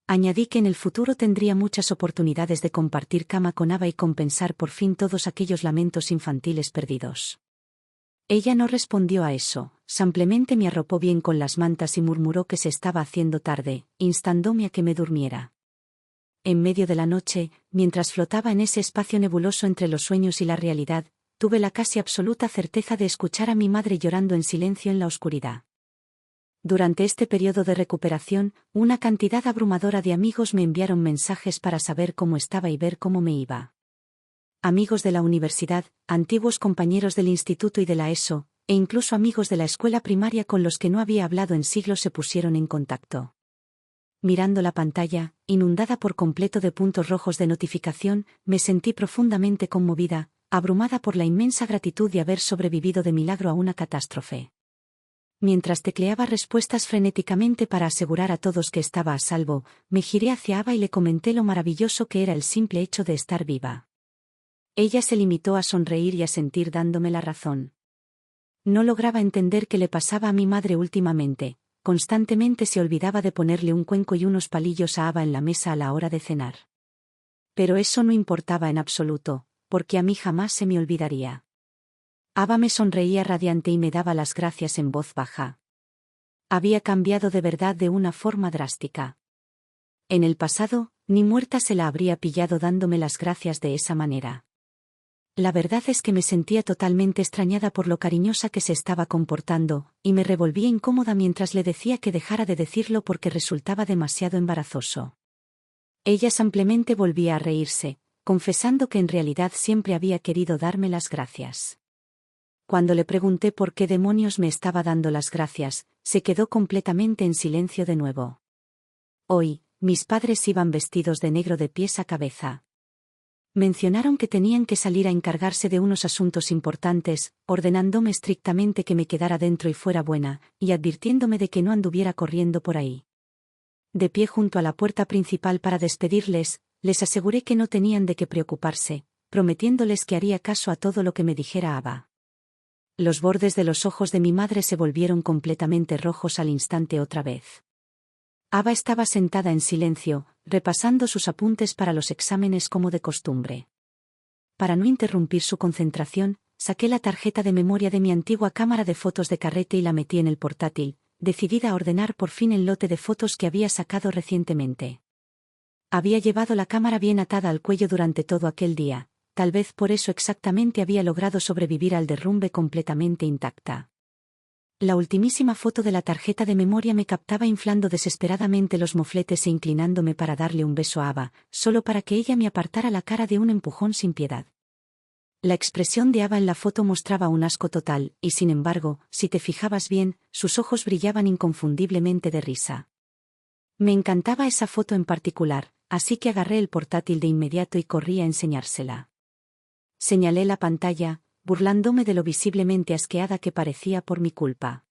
[SPEAKER 1] Añadí que en el futuro tendría muchas oportunidades de compartir cama con Ava y compensar por fin todos aquellos lamentos infantiles perdidos. Ella no respondió a eso, simplemente me arropó bien con las mantas y murmuró que se estaba haciendo tarde, instándome a que me durmiera. En medio de la noche, mientras flotaba en ese espacio nebuloso entre los sueños y la realidad, tuve la casi absoluta certeza de escuchar a mi madre llorando en silencio en la oscuridad. Durante este periodo de recuperación, una cantidad abrumadora de amigos me enviaron mensajes para saber cómo estaba y ver cómo me iba. Amigos de la universidad, antiguos compañeros del instituto y de la ESO, e incluso amigos de la escuela primaria con los que no había hablado en siglos se pusieron en contacto. Mirando la pantalla, inundada por completo de puntos rojos de notificación, me sentí profundamente conmovida, abrumada por la inmensa gratitud de haber sobrevivido de milagro a una catástrofe. Mientras tecleaba respuestas frenéticamente para asegurar a todos que estaba a salvo, me giré hacia Ava y le comenté lo maravilloso que era el simple hecho de estar viva. Ella se limitó a sonreír y a sentir dándome la razón. No lograba entender qué le pasaba a mi madre últimamente. Constantemente se olvidaba de ponerle un cuenco y unos palillos a Ava en la mesa a la hora de cenar. Pero eso no importaba en absoluto, porque a mí jamás se me olvidaría. Ava me sonreía radiante y me daba las gracias en voz baja. Había cambiado de verdad de una forma drástica. En el pasado, ni muerta se la habría pillado dándome las gracias de esa manera. La verdad es que me sentía totalmente extrañada por lo cariñosa que se estaba comportando, y me revolvía incómoda mientras le decía que dejara de decirlo porque resultaba demasiado embarazoso. Ella simplemente volvía a reírse, confesando que en realidad siempre había querido darme las gracias. Cuando le pregunté por qué demonios me estaba dando las gracias, se quedó completamente en silencio de nuevo. Hoy, mis padres iban vestidos de negro de pies a cabeza. Mencionaron que tenían que salir a encargarse de unos asuntos importantes, ordenándome estrictamente que me quedara dentro y fuera buena, y advirtiéndome de que no anduviera corriendo por ahí. De pie junto a la puerta principal para despedirles, les aseguré que no tenían de qué preocuparse, prometiéndoles que haría caso a todo lo que me dijera Ava. Los bordes de los ojos de mi madre se volvieron completamente rojos al instante otra vez. Ava estaba sentada en silencio, repasando sus apuntes para los exámenes como de costumbre. Para no interrumpir su concentración, saqué la tarjeta de memoria de mi antigua cámara de fotos de carrete y la metí en el portátil, decidida a ordenar por fin el lote de fotos que había sacado recientemente. Había llevado la cámara bien atada al cuello durante todo aquel día, tal vez por eso exactamente había logrado sobrevivir al derrumbe completamente intacta. La ultimísima foto de la tarjeta de memoria me captaba inflando desesperadamente los mofletes e inclinándome para darle un beso a Ava, solo para que ella me apartara la cara de un empujón sin piedad. La expresión de Ava en la foto mostraba un asco total, y sin embargo, si te fijabas bien, sus ojos brillaban inconfundiblemente de risa. Me encantaba esa foto en particular, así que agarré el portátil de inmediato y corrí a enseñársela. Señalé la pantalla, burlándome de lo visiblemente asqueada que parecía por mi culpa.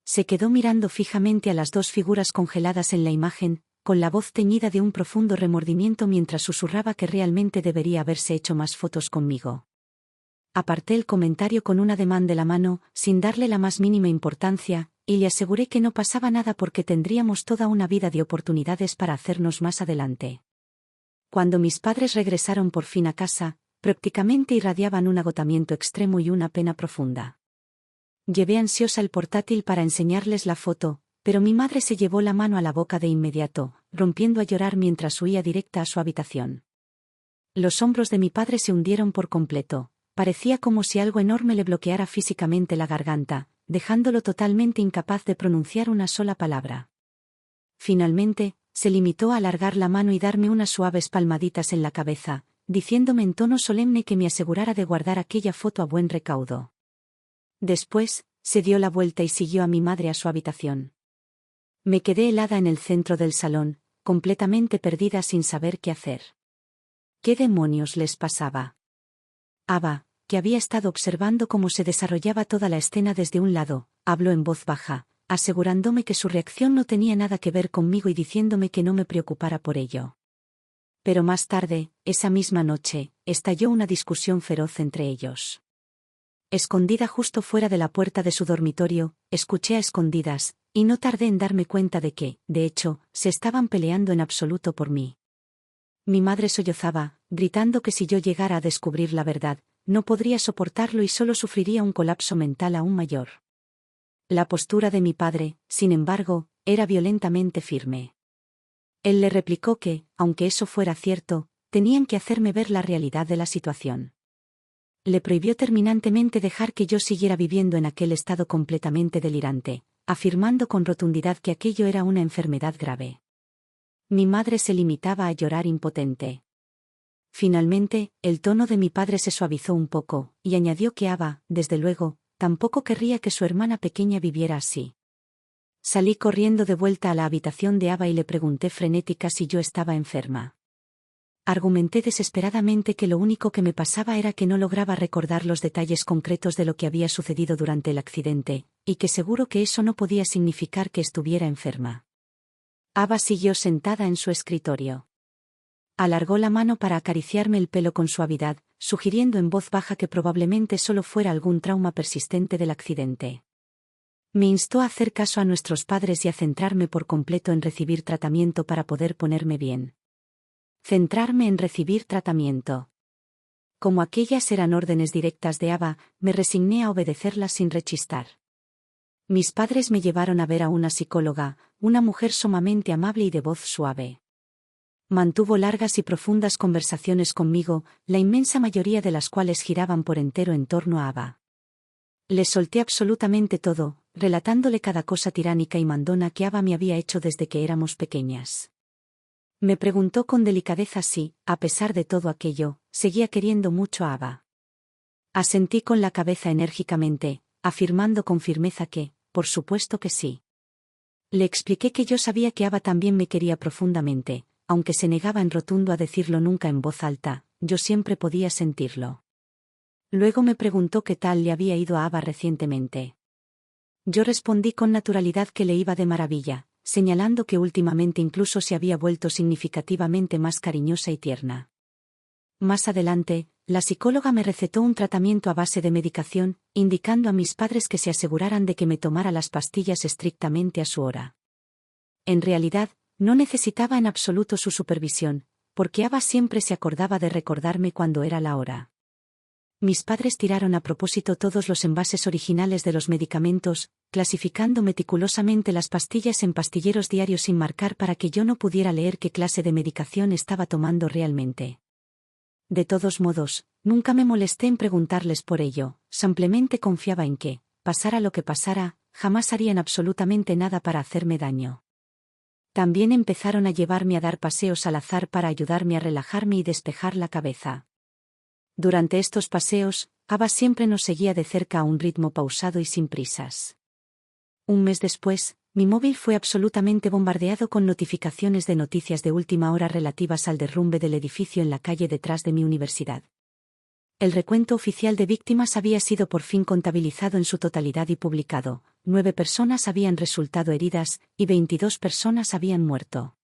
[SPEAKER 1] Se quedó mirando fijamente a las dos figuras congeladas en la imagen, con la voz teñida de un profundo remordimiento mientras susurraba que realmente debería haberse hecho más fotos conmigo. Aparté el comentario con un ademán de la mano, sin darle la más mínima importancia, y le aseguré que no pasaba nada porque tendríamos toda una vida de oportunidades para hacernos más adelante. Cuando mis padres regresaron por fin a casa, prácticamente irradiaban un agotamiento extremo y una pena profunda. Llevé ansiosa el portátil para enseñarles la foto, pero mi madre se llevó la mano a la boca de inmediato, rompiendo a llorar mientras huía directa a su habitación. Los hombros de mi padre se hundieron por completo, parecía como si algo enorme le bloqueara físicamente la garganta, dejándolo totalmente incapaz de pronunciar una sola palabra. Finalmente, se limitó a alargar la mano y darme unas suaves palmaditas en la cabeza, diciéndome en tono solemne que me asegurara de guardar aquella foto a buen recaudo. Después, se dio la vuelta y siguió a mi madre a su habitación. Me quedé helada en el centro del salón, completamente perdida sin saber qué hacer. ¿Qué demonios les pasaba? Ava, que había estado observando cómo se desarrollaba toda la escena desde un lado, habló en voz baja, asegurándome que su reacción no tenía nada que ver conmigo y diciéndome que no me preocupara por ello. Pero más tarde, esa misma noche, estalló una discusión feroz entre ellos. Escondida justo fuera de la puerta de su dormitorio, escuché a escondidas, y no tardé en darme cuenta de que, de hecho, se estaban peleando en absoluto por mí. Mi madre sollozaba, gritando que si yo llegara a descubrir la verdad, no podría soportarlo y solo sufriría un colapso mental aún mayor. La postura de mi padre, sin embargo, era violentamente firme. Él le replicó que, aunque eso fuera cierto, tenían que hacerme ver la realidad de la situación. Le prohibió terminantemente dejar que yo siguiera viviendo en aquel estado completamente delirante, afirmando con rotundidad que aquello era una enfermedad grave. Mi madre se limitaba a llorar impotente. Finalmente, el tono de mi padre se suavizó un poco, y añadió que Ava, desde luego, tampoco querría que su hermana pequeña viviera así. Salí corriendo de vuelta a la habitación de Ava y le pregunté frenética si yo estaba enferma. Argumenté desesperadamente que lo único que me pasaba era que no lograba recordar los detalles concretos de lo que había sucedido durante el accidente, y que seguro que eso no podía significar que estuviera enferma. Ava siguió sentada en su escritorio. Alargó la mano para acariciarme el pelo con suavidad, sugiriendo en voz baja que probablemente solo fuera algún trauma persistente del accidente. Me instó a hacer caso a nuestros padres y a centrarme por completo en recibir tratamiento para poder ponerme bien. Centrarme en recibir tratamiento. Como aquellas eran órdenes directas de Ava, me resigné a obedecerlas sin rechistar. Mis padres me llevaron a ver a una psicóloga, una mujer sumamente amable y de voz suave. Mantuvo largas y profundas conversaciones conmigo, la inmensa mayoría de las cuales giraban por entero en torno a Ava. Le solté absolutamente todo, relatándole cada cosa tiránica y mandona que Ava me había hecho desde que éramos pequeñas. Me preguntó con delicadeza si, a pesar de todo aquello, seguía queriendo mucho a Ava. Asentí con la cabeza enérgicamente, afirmando con firmeza que, por supuesto que sí. Le expliqué que yo sabía que Ava también me quería profundamente, aunque se negaba en rotundo a decirlo nunca en voz alta, yo siempre podía sentirlo. Luego me preguntó qué tal le había ido a Ava recientemente. Yo respondí con naturalidad que le iba de maravilla, señalando que últimamente incluso se había vuelto significativamente más cariñosa y tierna. Más adelante, la psicóloga me recetó un tratamiento a base de medicación, indicando a mis padres que se aseguraran de que me tomara las pastillas estrictamente a su hora. En realidad, no necesitaba en absoluto su supervisión, porque Ava siempre se acordaba de recordarme cuando era la hora. Mis padres tiraron a propósito todos los envases originales de los medicamentos, clasificando meticulosamente las pastillas en pastilleros diarios sin marcar para que yo no pudiera leer qué clase de medicación estaba tomando realmente. De todos modos, nunca me molesté en preguntarles por ello, simplemente confiaba en que, pasara lo que pasara, jamás harían absolutamente nada para hacerme daño. También empezaron a llevarme a dar paseos al azar para ayudarme a relajarme y despejar la cabeza. Durante estos paseos, Ava siempre nos seguía de cerca a un ritmo pausado y sin prisas. Un mes después, mi móvil fue absolutamente bombardeado con notificaciones de noticias de última hora relativas al derrumbe del edificio en la calle detrás de mi universidad. El recuento oficial de víctimas había sido por fin contabilizado en su totalidad y publicado. 9 personas habían resultado heridas, y 22 personas habían muerto.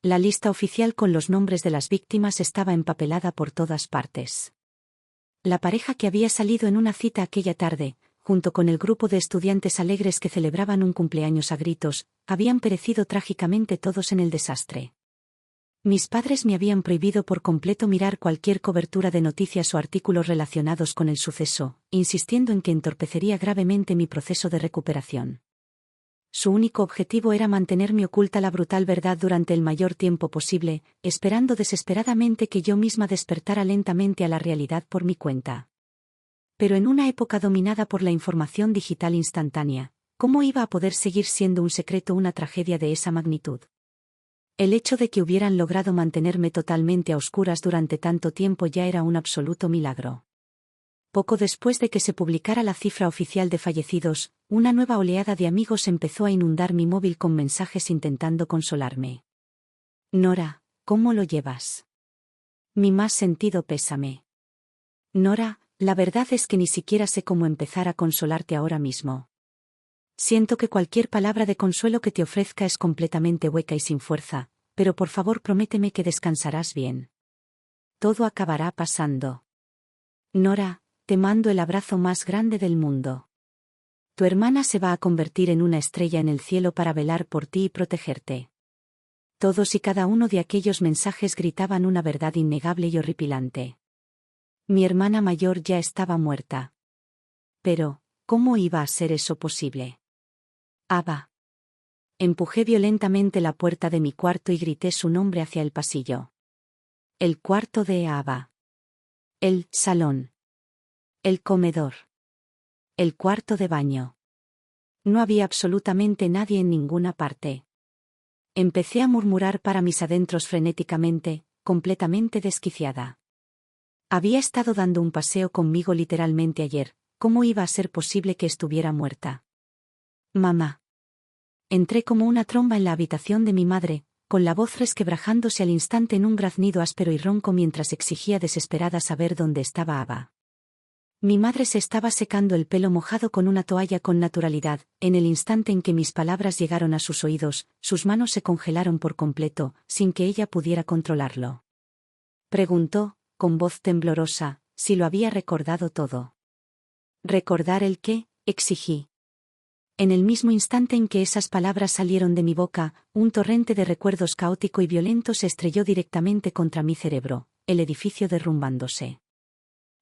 [SPEAKER 1] La lista oficial con los nombres de las víctimas estaba empapelada por todas partes. La pareja que había salido en una cita aquella tarde, junto con el grupo de estudiantes alegres que celebraban un cumpleaños a gritos, habían perecido trágicamente todos en el desastre. Mis padres me habían prohibido por completo mirar cualquier cobertura de noticias o artículos relacionados con el suceso, insistiendo en que entorpecería gravemente mi proceso de recuperación. Su único objetivo era mantenerme oculta la brutal verdad durante el mayor tiempo posible, esperando desesperadamente que yo misma despertara lentamente a la realidad por mi cuenta. Pero en una época dominada por la información digital instantánea, ¿cómo iba a poder seguir siendo un secreto una tragedia de esa magnitud? El hecho de que hubieran logrado mantenerme totalmente a oscuras durante tanto tiempo ya era un absoluto milagro. Poco después de que se publicara la cifra oficial de fallecidos, una nueva oleada de amigos empezó a inundar mi móvil con mensajes intentando consolarme. Nora, ¿cómo lo llevas? Mi más sentido pésame. Nora, la verdad es que ni siquiera sé cómo empezar a consolarte ahora mismo. Siento que cualquier palabra de consuelo que te ofrezca es completamente hueca y sin fuerza, pero por favor prométeme que descansarás bien. Todo acabará pasando. Nora, te mando el abrazo más grande del mundo. Tu hermana se va a convertir en una estrella en el cielo para velar por ti y protegerte. Todos y cada uno de aquellos mensajes gritaban una verdad innegable y horripilante. Mi hermana mayor ya estaba muerta. Pero, ¿cómo iba a ser eso posible? Ava. Empujé violentamente la puerta de mi cuarto y grité su nombre hacia el pasillo. El cuarto de Ava. El salón. El comedor. El cuarto de baño. No había absolutamente nadie en ninguna parte. Empecé a murmurar para mis adentros frenéticamente, completamente desquiciada. Había estado dando un paseo conmigo literalmente ayer. ¿Cómo iba a ser posible que estuviera muerta? Mamá. Entré como una tromba en la habitación de mi madre, con la voz resquebrajándose al instante en un graznido áspero y ronco mientras exigía desesperada saber dónde estaba Ava. Mi madre se estaba secando el pelo mojado con una toalla con naturalidad. En el instante en que mis palabras llegaron a sus oídos, sus manos se congelaron por completo, sin que ella pudiera controlarlo. Preguntó, con voz temblorosa, si lo había recordado todo. ¿Recordar el qué?, exigí. En el mismo instante en que esas palabras salieron de mi boca, un torrente de recuerdos caótico y violento se estrelló directamente contra mi cerebro, el edificio derrumbándose.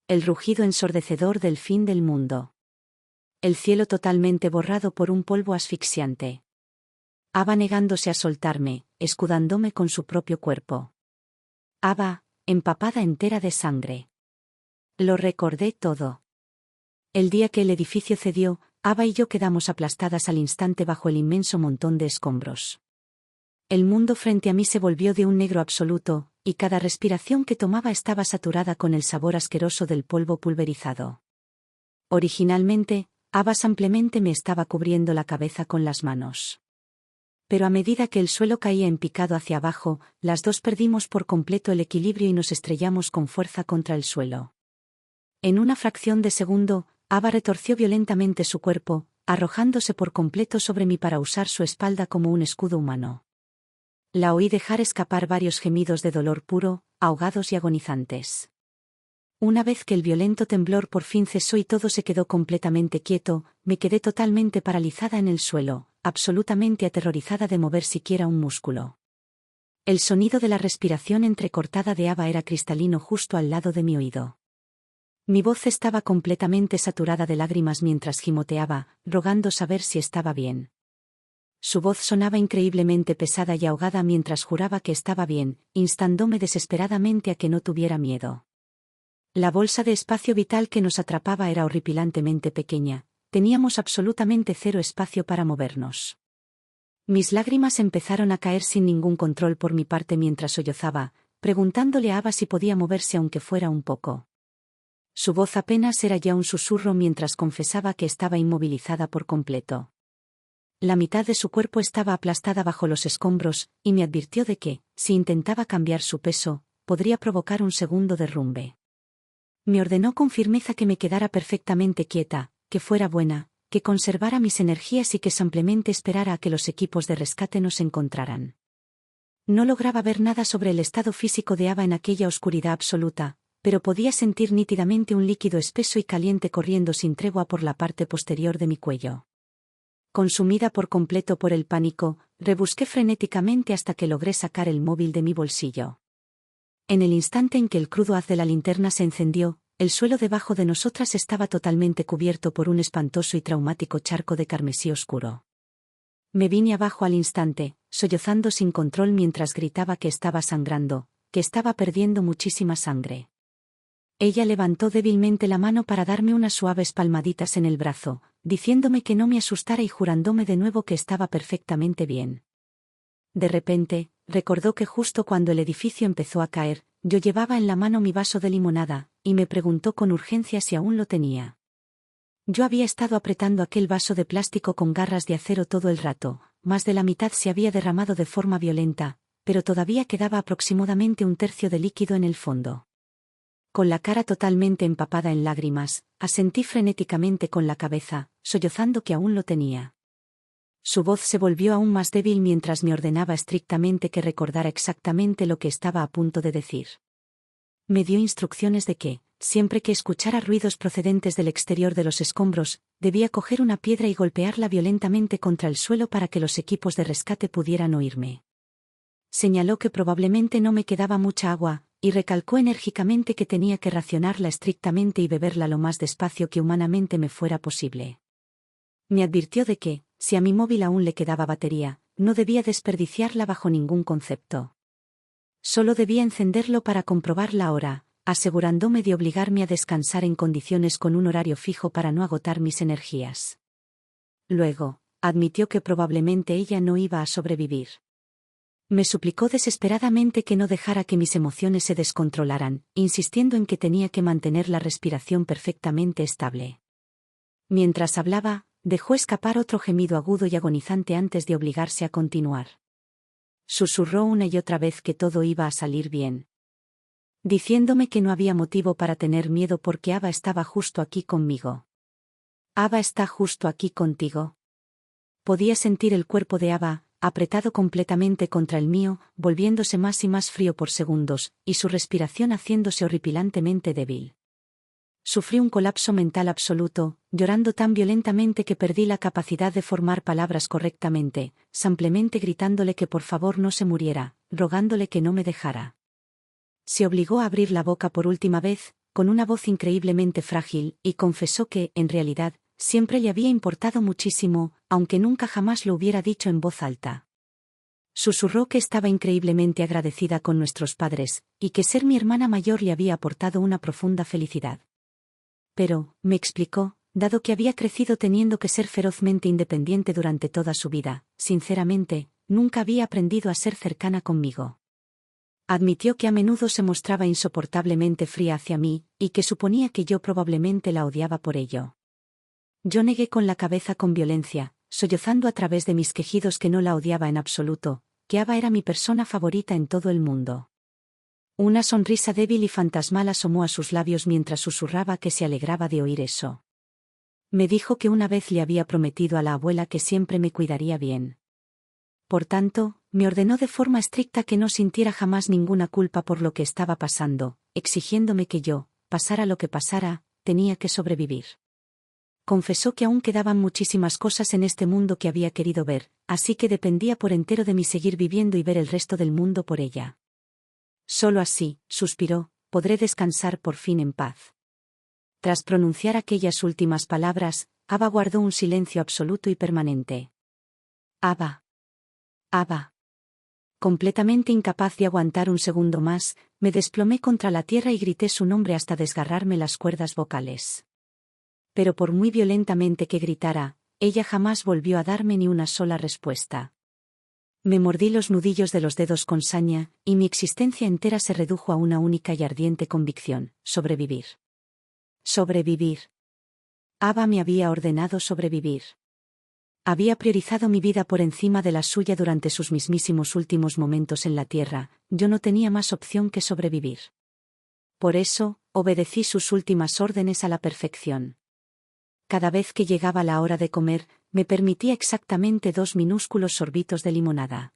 [SPEAKER 1] El rugido ensordecedor del fin del mundo. El cielo totalmente borrado por un polvo asfixiante. Ava negándose a soltarme, escudándome con su propio cuerpo. Ava, empapada entera de sangre. Lo recordé todo. El día que el edificio cedió, Ava y yo quedamos aplastadas al instante bajo el inmenso montón de escombros. El mundo frente a mí se volvió de un negro absoluto, y cada respiración que tomaba estaba saturada con el sabor asqueroso del polvo pulverizado. Originalmente, Ava simplemente me estaba cubriendo la cabeza con las manos. Pero a medida que el suelo caía en picado hacia abajo, las dos perdimos por completo el equilibrio y nos estrellamos con fuerza contra el suelo. En una fracción de segundo, Ava retorció violentamente su cuerpo, arrojándose por completo sobre mí para usar su espalda como un escudo humano. La oí dejar escapar varios gemidos de dolor puro, ahogados y agonizantes. Una vez que el violento temblor por fin cesó y todo se quedó completamente quieto, me quedé totalmente paralizada en el suelo, absolutamente aterrorizada de mover siquiera un músculo. El sonido de la respiración entrecortada de Ava era cristalino justo al lado de mi oído. Mi voz estaba completamente saturada de lágrimas mientras gimoteaba, rogando saber si estaba bien. Su voz sonaba increíblemente pesada y ahogada mientras juraba que estaba bien, instándome desesperadamente a que no tuviera miedo. La bolsa de espacio vital que nos atrapaba era horripilantemente pequeña, teníamos absolutamente cero espacio para movernos. Mis lágrimas empezaron a caer sin ningún control por mi parte mientras sollozaba, preguntándole a Ava si podía moverse aunque fuera un poco. Su voz apenas era ya un susurro mientras confesaba que estaba inmovilizada por completo. La mitad de su cuerpo estaba aplastada bajo los escombros, y me advirtió de que, si intentaba cambiar su peso, podría provocar un segundo derrumbe. Me ordenó con firmeza que me quedara perfectamente quieta, que fuera buena, que conservara mis energías y que simplemente esperara a que los equipos de rescate nos encontraran. No lograba ver nada sobre el estado físico de Ava en aquella oscuridad absoluta, pero podía sentir nítidamente un líquido espeso y caliente corriendo sin tregua por la parte posterior de mi cuello. Consumida por completo por el pánico, rebusqué frenéticamente hasta que logré sacar el móvil de mi bolsillo. En el instante en que el crudo haz de la linterna se encendió, el suelo debajo de nosotras estaba totalmente cubierto por un espantoso y traumático charco de carmesí oscuro. Me vine abajo al instante, sollozando sin control mientras gritaba que estaba sangrando, que estaba perdiendo muchísima sangre. Ella levantó débilmente la mano para darme unas suaves palmaditas en el brazo, diciéndome que no me asustara y jurándome de nuevo que estaba perfectamente bien. De repente, recordó que justo cuando el edificio empezó a caer, yo llevaba en la mano mi vaso de limonada, y me preguntó con urgencia si aún lo tenía. Yo había estado apretando aquel vaso de plástico con garras de acero todo el rato, más de la mitad se había derramado de forma violenta, pero todavía quedaba aproximadamente un tercio de líquido en el fondo. Con la cara totalmente empapada en lágrimas, asentí frenéticamente con la cabeza, sollozando que aún lo tenía. Su voz se volvió aún más débil mientras me ordenaba estrictamente que recordara exactamente lo que estaba a punto de decir. Me dio instrucciones de que, siempre que escuchara ruidos procedentes del exterior de los escombros, debía coger una piedra y golpearla violentamente contra el suelo para que los equipos de rescate pudieran oírme. Señaló que probablemente no me quedaba mucha agua, y recalcó enérgicamente que tenía que racionarla estrictamente y beberla lo más despacio que humanamente me fuera posible. Me advirtió de que, si a mi móvil aún le quedaba batería, no debía desperdiciarla bajo ningún concepto. Solo debía encenderlo para comprobar la hora, asegurándome de obligarme a descansar en condiciones con un horario fijo para no agotar mis energías. Luego, admitió que probablemente ella no iba a sobrevivir. Me suplicó desesperadamente que no dejara que mis emociones se descontrolaran, insistiendo en que tenía que mantener la respiración perfectamente estable. Mientras hablaba, dejó escapar otro gemido agudo y agonizante antes de obligarse a continuar. Susurró una y otra vez que todo iba a salir bien, diciéndome que no había motivo para tener miedo porque Ava estaba justo aquí conmigo. Ava está justo aquí contigo. Podía sentir el cuerpo de Ava, apretado completamente contra el mío, volviéndose más y más frío por segundos, y su respiración haciéndose horripilantemente débil. Sufrí un colapso mental absoluto, llorando tan violentamente que perdí la capacidad de formar palabras correctamente, simplemente gritándole que por favor no se muriera, rogándole que no me dejara. Se obligó a abrir la boca por última vez, con una voz increíblemente frágil, y confesó que, en realidad, siempre le había importado muchísimo, aunque nunca jamás lo hubiera dicho en voz alta. Susurró que estaba increíblemente agradecida con nuestros padres, y que ser mi hermana mayor le había aportado una profunda felicidad. Pero, me explicó, dado que había crecido teniendo que ser ferozmente independiente durante toda su vida, sinceramente, nunca había aprendido a ser cercana conmigo. Admitió que a menudo se mostraba insoportablemente fría hacia mí, y que suponía que yo probablemente la odiaba por ello. Yo negué con la cabeza con violencia, sollozando a través de mis quejidos que no la odiaba en absoluto, que Ava era mi persona favorita en todo el mundo. Una sonrisa débil y fantasmal asomó a sus labios mientras susurraba que se alegraba de oír eso. Me dijo que una vez le había prometido a la abuela que siempre me cuidaría bien. Por tanto, me ordenó de forma estricta que no sintiera jamás ninguna culpa por lo que estaba pasando, exigiéndome que yo, pasara lo que pasara, tenía que sobrevivir. Confesó que aún quedaban muchísimas cosas en este mundo que había querido ver, así que dependía por entero de mí seguir viviendo y ver el resto del mundo por ella. Solo así, suspiró, podré descansar por fin en paz. Tras pronunciar aquellas últimas palabras, Ava guardó un silencio absoluto y permanente. Ava. Ava. Completamente incapaz de aguantar un segundo más, me desplomé contra la tierra y grité su nombre hasta desgarrarme las cuerdas vocales. Pero por muy violentamente que gritara, ella jamás volvió a darme ni una sola respuesta. Me mordí los nudillos de los dedos con saña, y mi existencia entera se redujo a una única y ardiente convicción: sobrevivir. Sobrevivir. Ava me había ordenado sobrevivir. Había priorizado mi vida por encima de la suya durante sus mismísimos últimos momentos en la tierra, yo no tenía más opción que sobrevivir. Por eso, obedecí sus últimas órdenes a la perfección. Cada vez que llegaba la hora de comer, me permitía exactamente 2 minúsculos sorbitos de limonada.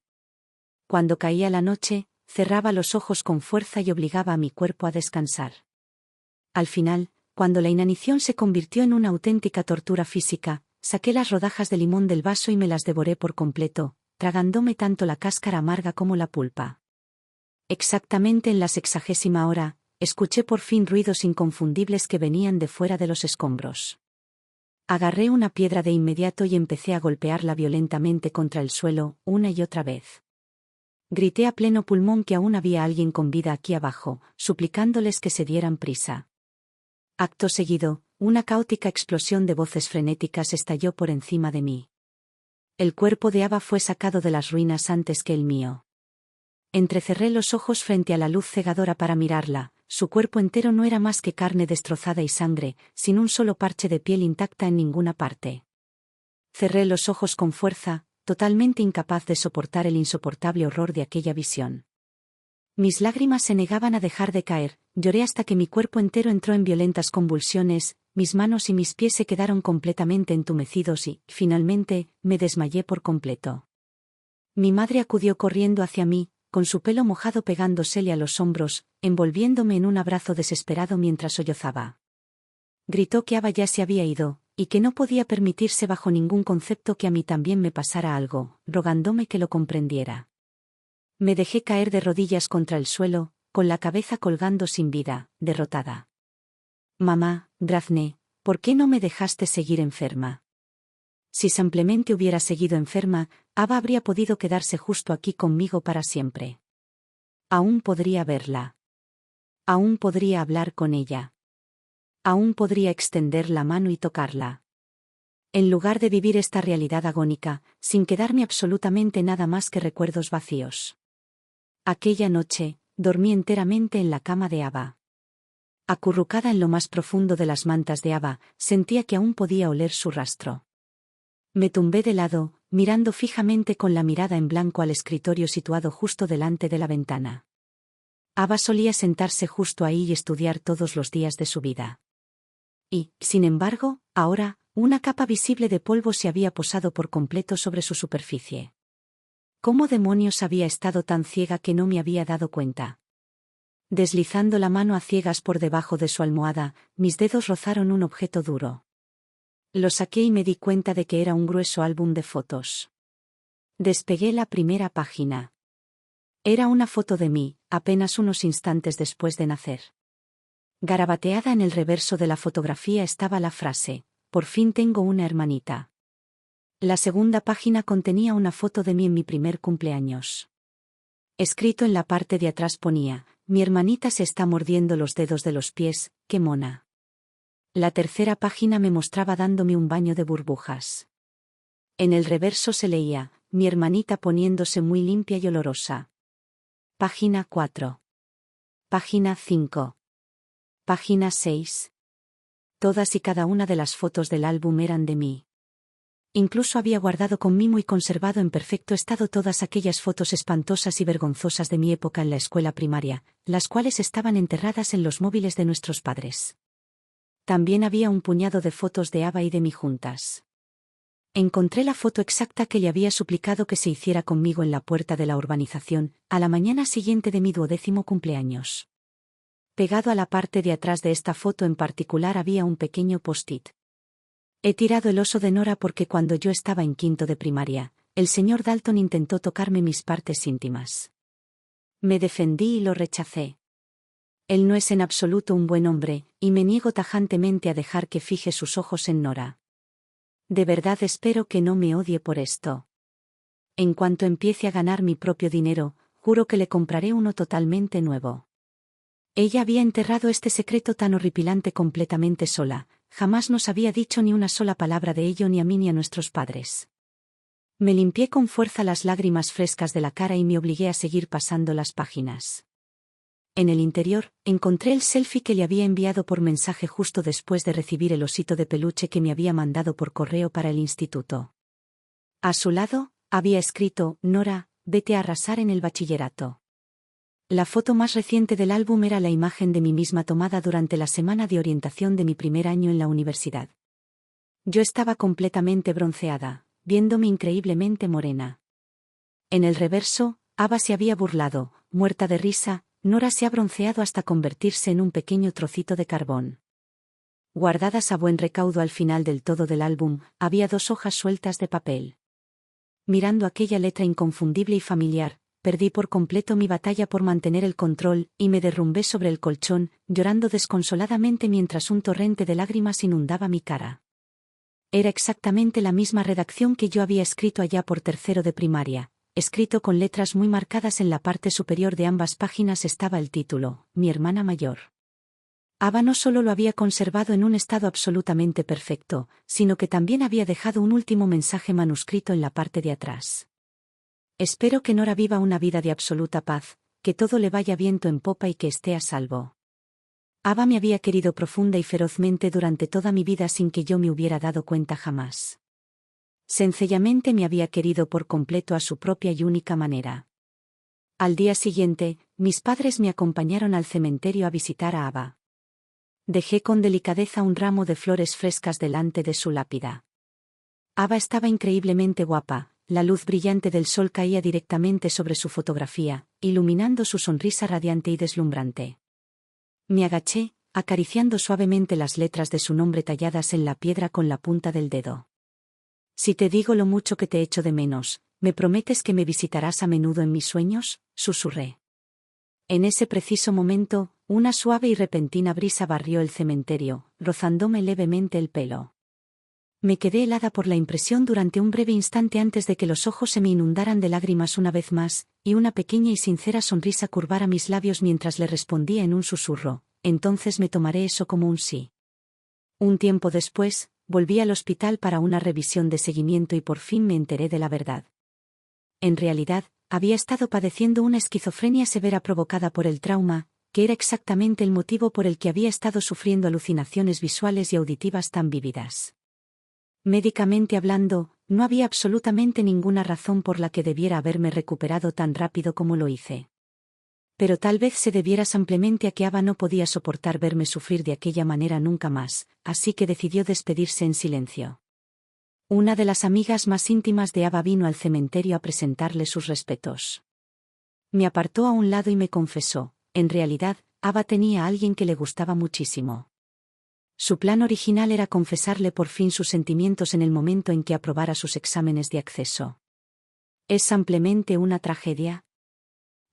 [SPEAKER 1] Cuando caía la noche, cerraba los ojos con fuerza y obligaba a mi cuerpo a descansar. Al final, cuando la inanición se convirtió en una auténtica tortura física, saqué las rodajas de limón del vaso y me las devoré por completo, tragándome tanto la cáscara amarga como la pulpa. Exactamente en la 60ª hora, escuché por fin ruidos inconfundibles que venían de fuera de los escombros. Agarré una piedra de inmediato y empecé a golpearla violentamente contra el suelo, una y otra vez. Grité a pleno pulmón que aún había alguien con vida aquí abajo, suplicándoles que se dieran prisa. Acto seguido, una caótica explosión de voces frenéticas estalló por encima de mí. El cuerpo de Ava fue sacado de las ruinas antes que el mío. Entrecerré los ojos frente a la luz cegadora para mirarla. Su cuerpo entero no era más que carne destrozada y sangre, sin un solo parche de piel intacta en ninguna parte. Cerré los ojos con fuerza, totalmente incapaz de soportar el insoportable horror de aquella visión. Mis lágrimas se negaban a dejar de caer, lloré hasta que mi cuerpo entero entró en violentas convulsiones, mis manos y mis pies se quedaron completamente entumecidos y, finalmente, me desmayé por completo. Mi madre acudió corriendo hacia mí, con su pelo mojado pegándosele a los hombros, envolviéndome en un abrazo desesperado mientras sollozaba. Gritó que Ava ya se había ido, y que no podía permitirse bajo ningún concepto que a mí también me pasara algo, rogándome que lo comprendiera. Me dejé caer de rodillas contra el suelo, con la cabeza colgando sin vida, derrotada. Mamá, Daphne, ¿por qué no me dejaste seguir enferma? Si simplemente hubiera seguido enferma, Ava habría podido quedarse justo aquí conmigo para siempre. Aún podría verla. Aún podría hablar con ella. Aún podría extender la mano y tocarla. En lugar de vivir esta realidad agónica, sin quedarme absolutamente nada más que recuerdos vacíos. Aquella noche, dormí enteramente en la cama de Ava. Acurrucada en lo más profundo de las mantas de Ava, sentía que aún podía oler su rastro. Me tumbé de lado, mirando fijamente con la mirada en blanco al escritorio situado justo delante de la ventana. Ava solía sentarse justo ahí y estudiar todos los días de su vida. Y, sin embargo, ahora, una capa visible de polvo se había posado por completo sobre su superficie. ¿Cómo demonios había estado tan ciega que no me había dado cuenta? Deslizando la mano a ciegas por debajo de su almohada, mis dedos rozaron un objeto duro. Lo saqué y me di cuenta de que era un grueso álbum de fotos. Despegué la primera página. Era una foto de mí, apenas unos instantes después de nacer. Garabateada en el reverso de la fotografía estaba la frase: «Por fin tengo una hermanita». La segunda página contenía una foto de mí en mi primer cumpleaños. Escrito en la parte de atrás ponía: «Mi hermanita se está mordiendo los dedos de los pies, qué mona». La tercera página me mostraba dándome un baño de burbujas. En el reverso se leía: «Mi hermanita poniéndose muy limpia y olorosa». Página 4. Página 5. Página 6. Todas y cada una de las fotos del álbum eran de mí. Incluso había guardado con mimo y conservado en perfecto estado todas aquellas fotos espantosas y vergonzosas de mi época en la escuela primaria, las cuales estaban enterradas en los móviles de nuestros padres. También había un puñado de fotos de Ava y de mí juntas. Encontré la foto exacta que le había suplicado que se hiciera conmigo en la puerta de la urbanización, a la mañana siguiente de mi 12º cumpleaños. Pegado a la parte de atrás de esta foto en particular había un pequeño post-it. He tirado el oso de Nora porque cuando yo estaba en quinto de primaria, el señor Dalton intentó tocarme mis partes íntimas. Me defendí y lo rechacé. Él no es en absoluto un buen hombre, y me niego tajantemente a dejar que fije sus ojos en Nora. De verdad espero que no me odie por esto. En cuanto empiece a ganar mi propio dinero, juro que le compraré uno totalmente nuevo. Ella había enterrado este secreto tan horripilante completamente sola, jamás nos había dicho ni una sola palabra de ello ni a mí ni a nuestros padres. Me limpié con fuerza las lágrimas frescas de la cara y me obligué a seguir pasando las páginas. En el interior, encontré el selfie que le había enviado por mensaje justo después de recibir el osito de peluche que me había mandado por correo para el instituto. A su lado, había escrito: «Nora, vete a arrasar en el bachillerato». La foto más reciente del álbum era la imagen de mí misma tomada durante la semana de orientación de mi primer año en la universidad. Yo estaba completamente bronceada, viéndome increíblemente morena. En el reverso, Ava se había burlado, muerta de risa. Nora se ha bronceado hasta convertirse en un pequeño trocito de carbón. Guardadas a buen recaudo al final del todo del álbum, había 2 hojas sueltas de papel. Mirando aquella letra inconfundible y familiar, perdí por completo mi batalla por mantener el control, y me derrumbé sobre el colchón, llorando desconsoladamente mientras un torrente de lágrimas inundaba mi cara. Era exactamente la misma redacción que yo había escrito allá por tercero de primaria. Escrito con letras muy marcadas en la parte superior de ambas páginas estaba el título: «Mi hermana mayor». Ava no solo lo había conservado en un estado absolutamente perfecto, sino que también había dejado un último mensaje manuscrito en la parte de atrás. «Espero que Nora viva una vida de absoluta paz, que todo le vaya viento en popa y que esté a salvo». Ava me había querido profunda y ferozmente durante toda mi vida sin que yo me hubiera dado cuenta jamás. Sencillamente me había querido por completo a su propia y única manera. Al día siguiente, mis padres me acompañaron al cementerio a visitar a Ava. Dejé con delicadeza un ramo de flores frescas delante de su lápida. Ava estaba increíblemente guapa, la luz brillante del sol caía directamente sobre su fotografía, iluminando su sonrisa radiante y deslumbrante. Me agaché, acariciando suavemente las letras de su nombre talladas en la piedra con la punta del dedo. «Si te digo lo mucho que te echo de menos, ¿me prometes que me visitarás a menudo en mis sueños?», susurré. En ese preciso momento, una suave y repentina brisa barrió el cementerio, rozándome levemente el pelo. Me quedé helada por la impresión durante un breve instante antes de que los ojos se me inundaran de lágrimas una vez más, y una pequeña y sincera sonrisa curvara mis labios mientras le respondía en un susurro: entonces me tomaré eso como un sí. Un tiempo después, volví al hospital para una revisión de seguimiento y por fin me enteré de la verdad. En realidad, había estado padeciendo una esquizofrenia severa provocada por el trauma, que era exactamente el motivo por el que había estado sufriendo alucinaciones visuales y auditivas tan vívidas. Médicamente hablando, no había absolutamente ninguna razón por la que debiera haberme recuperado tan rápido como lo hice. Pero tal vez se debiera simplemente a que Ava no podía soportar verme sufrir de aquella manera nunca más, así que decidió despedirse en silencio. Una de las amigas más íntimas de Ava vino al cementerio a presentarle sus respetos. Me apartó a un lado y me confesó: en realidad, Ava tenía a alguien que le gustaba muchísimo. Su plan original era confesarle por fin sus sentimientos en el momento en que aprobara sus exámenes de acceso. ¿Es simplemente una tragedia?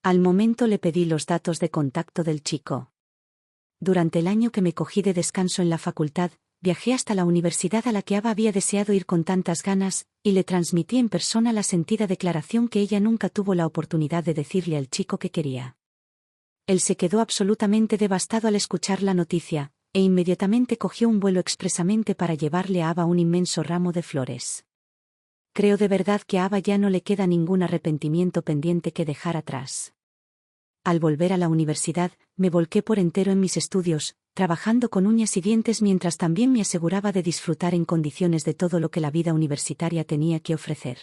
[SPEAKER 1] Al momento le pedí los datos de contacto del chico. Durante el año que me cogí de descanso en la facultad, viajé hasta la universidad a la que Ava había deseado ir con tantas ganas, y le transmití en persona la sentida declaración que ella nunca tuvo la oportunidad de decirle al chico que quería. Él se quedó absolutamente devastado al escuchar la noticia, e inmediatamente cogió un vuelo expresamente para llevarle a Ava un inmenso ramo de flores. Creo de verdad que a Ava ya no le queda ningún arrepentimiento pendiente que dejar atrás. Al volver a la universidad, me volqué por entero en mis estudios, trabajando con uñas y dientes mientras también me aseguraba de disfrutar en condiciones de todo lo que la vida universitaria tenía que ofrecer.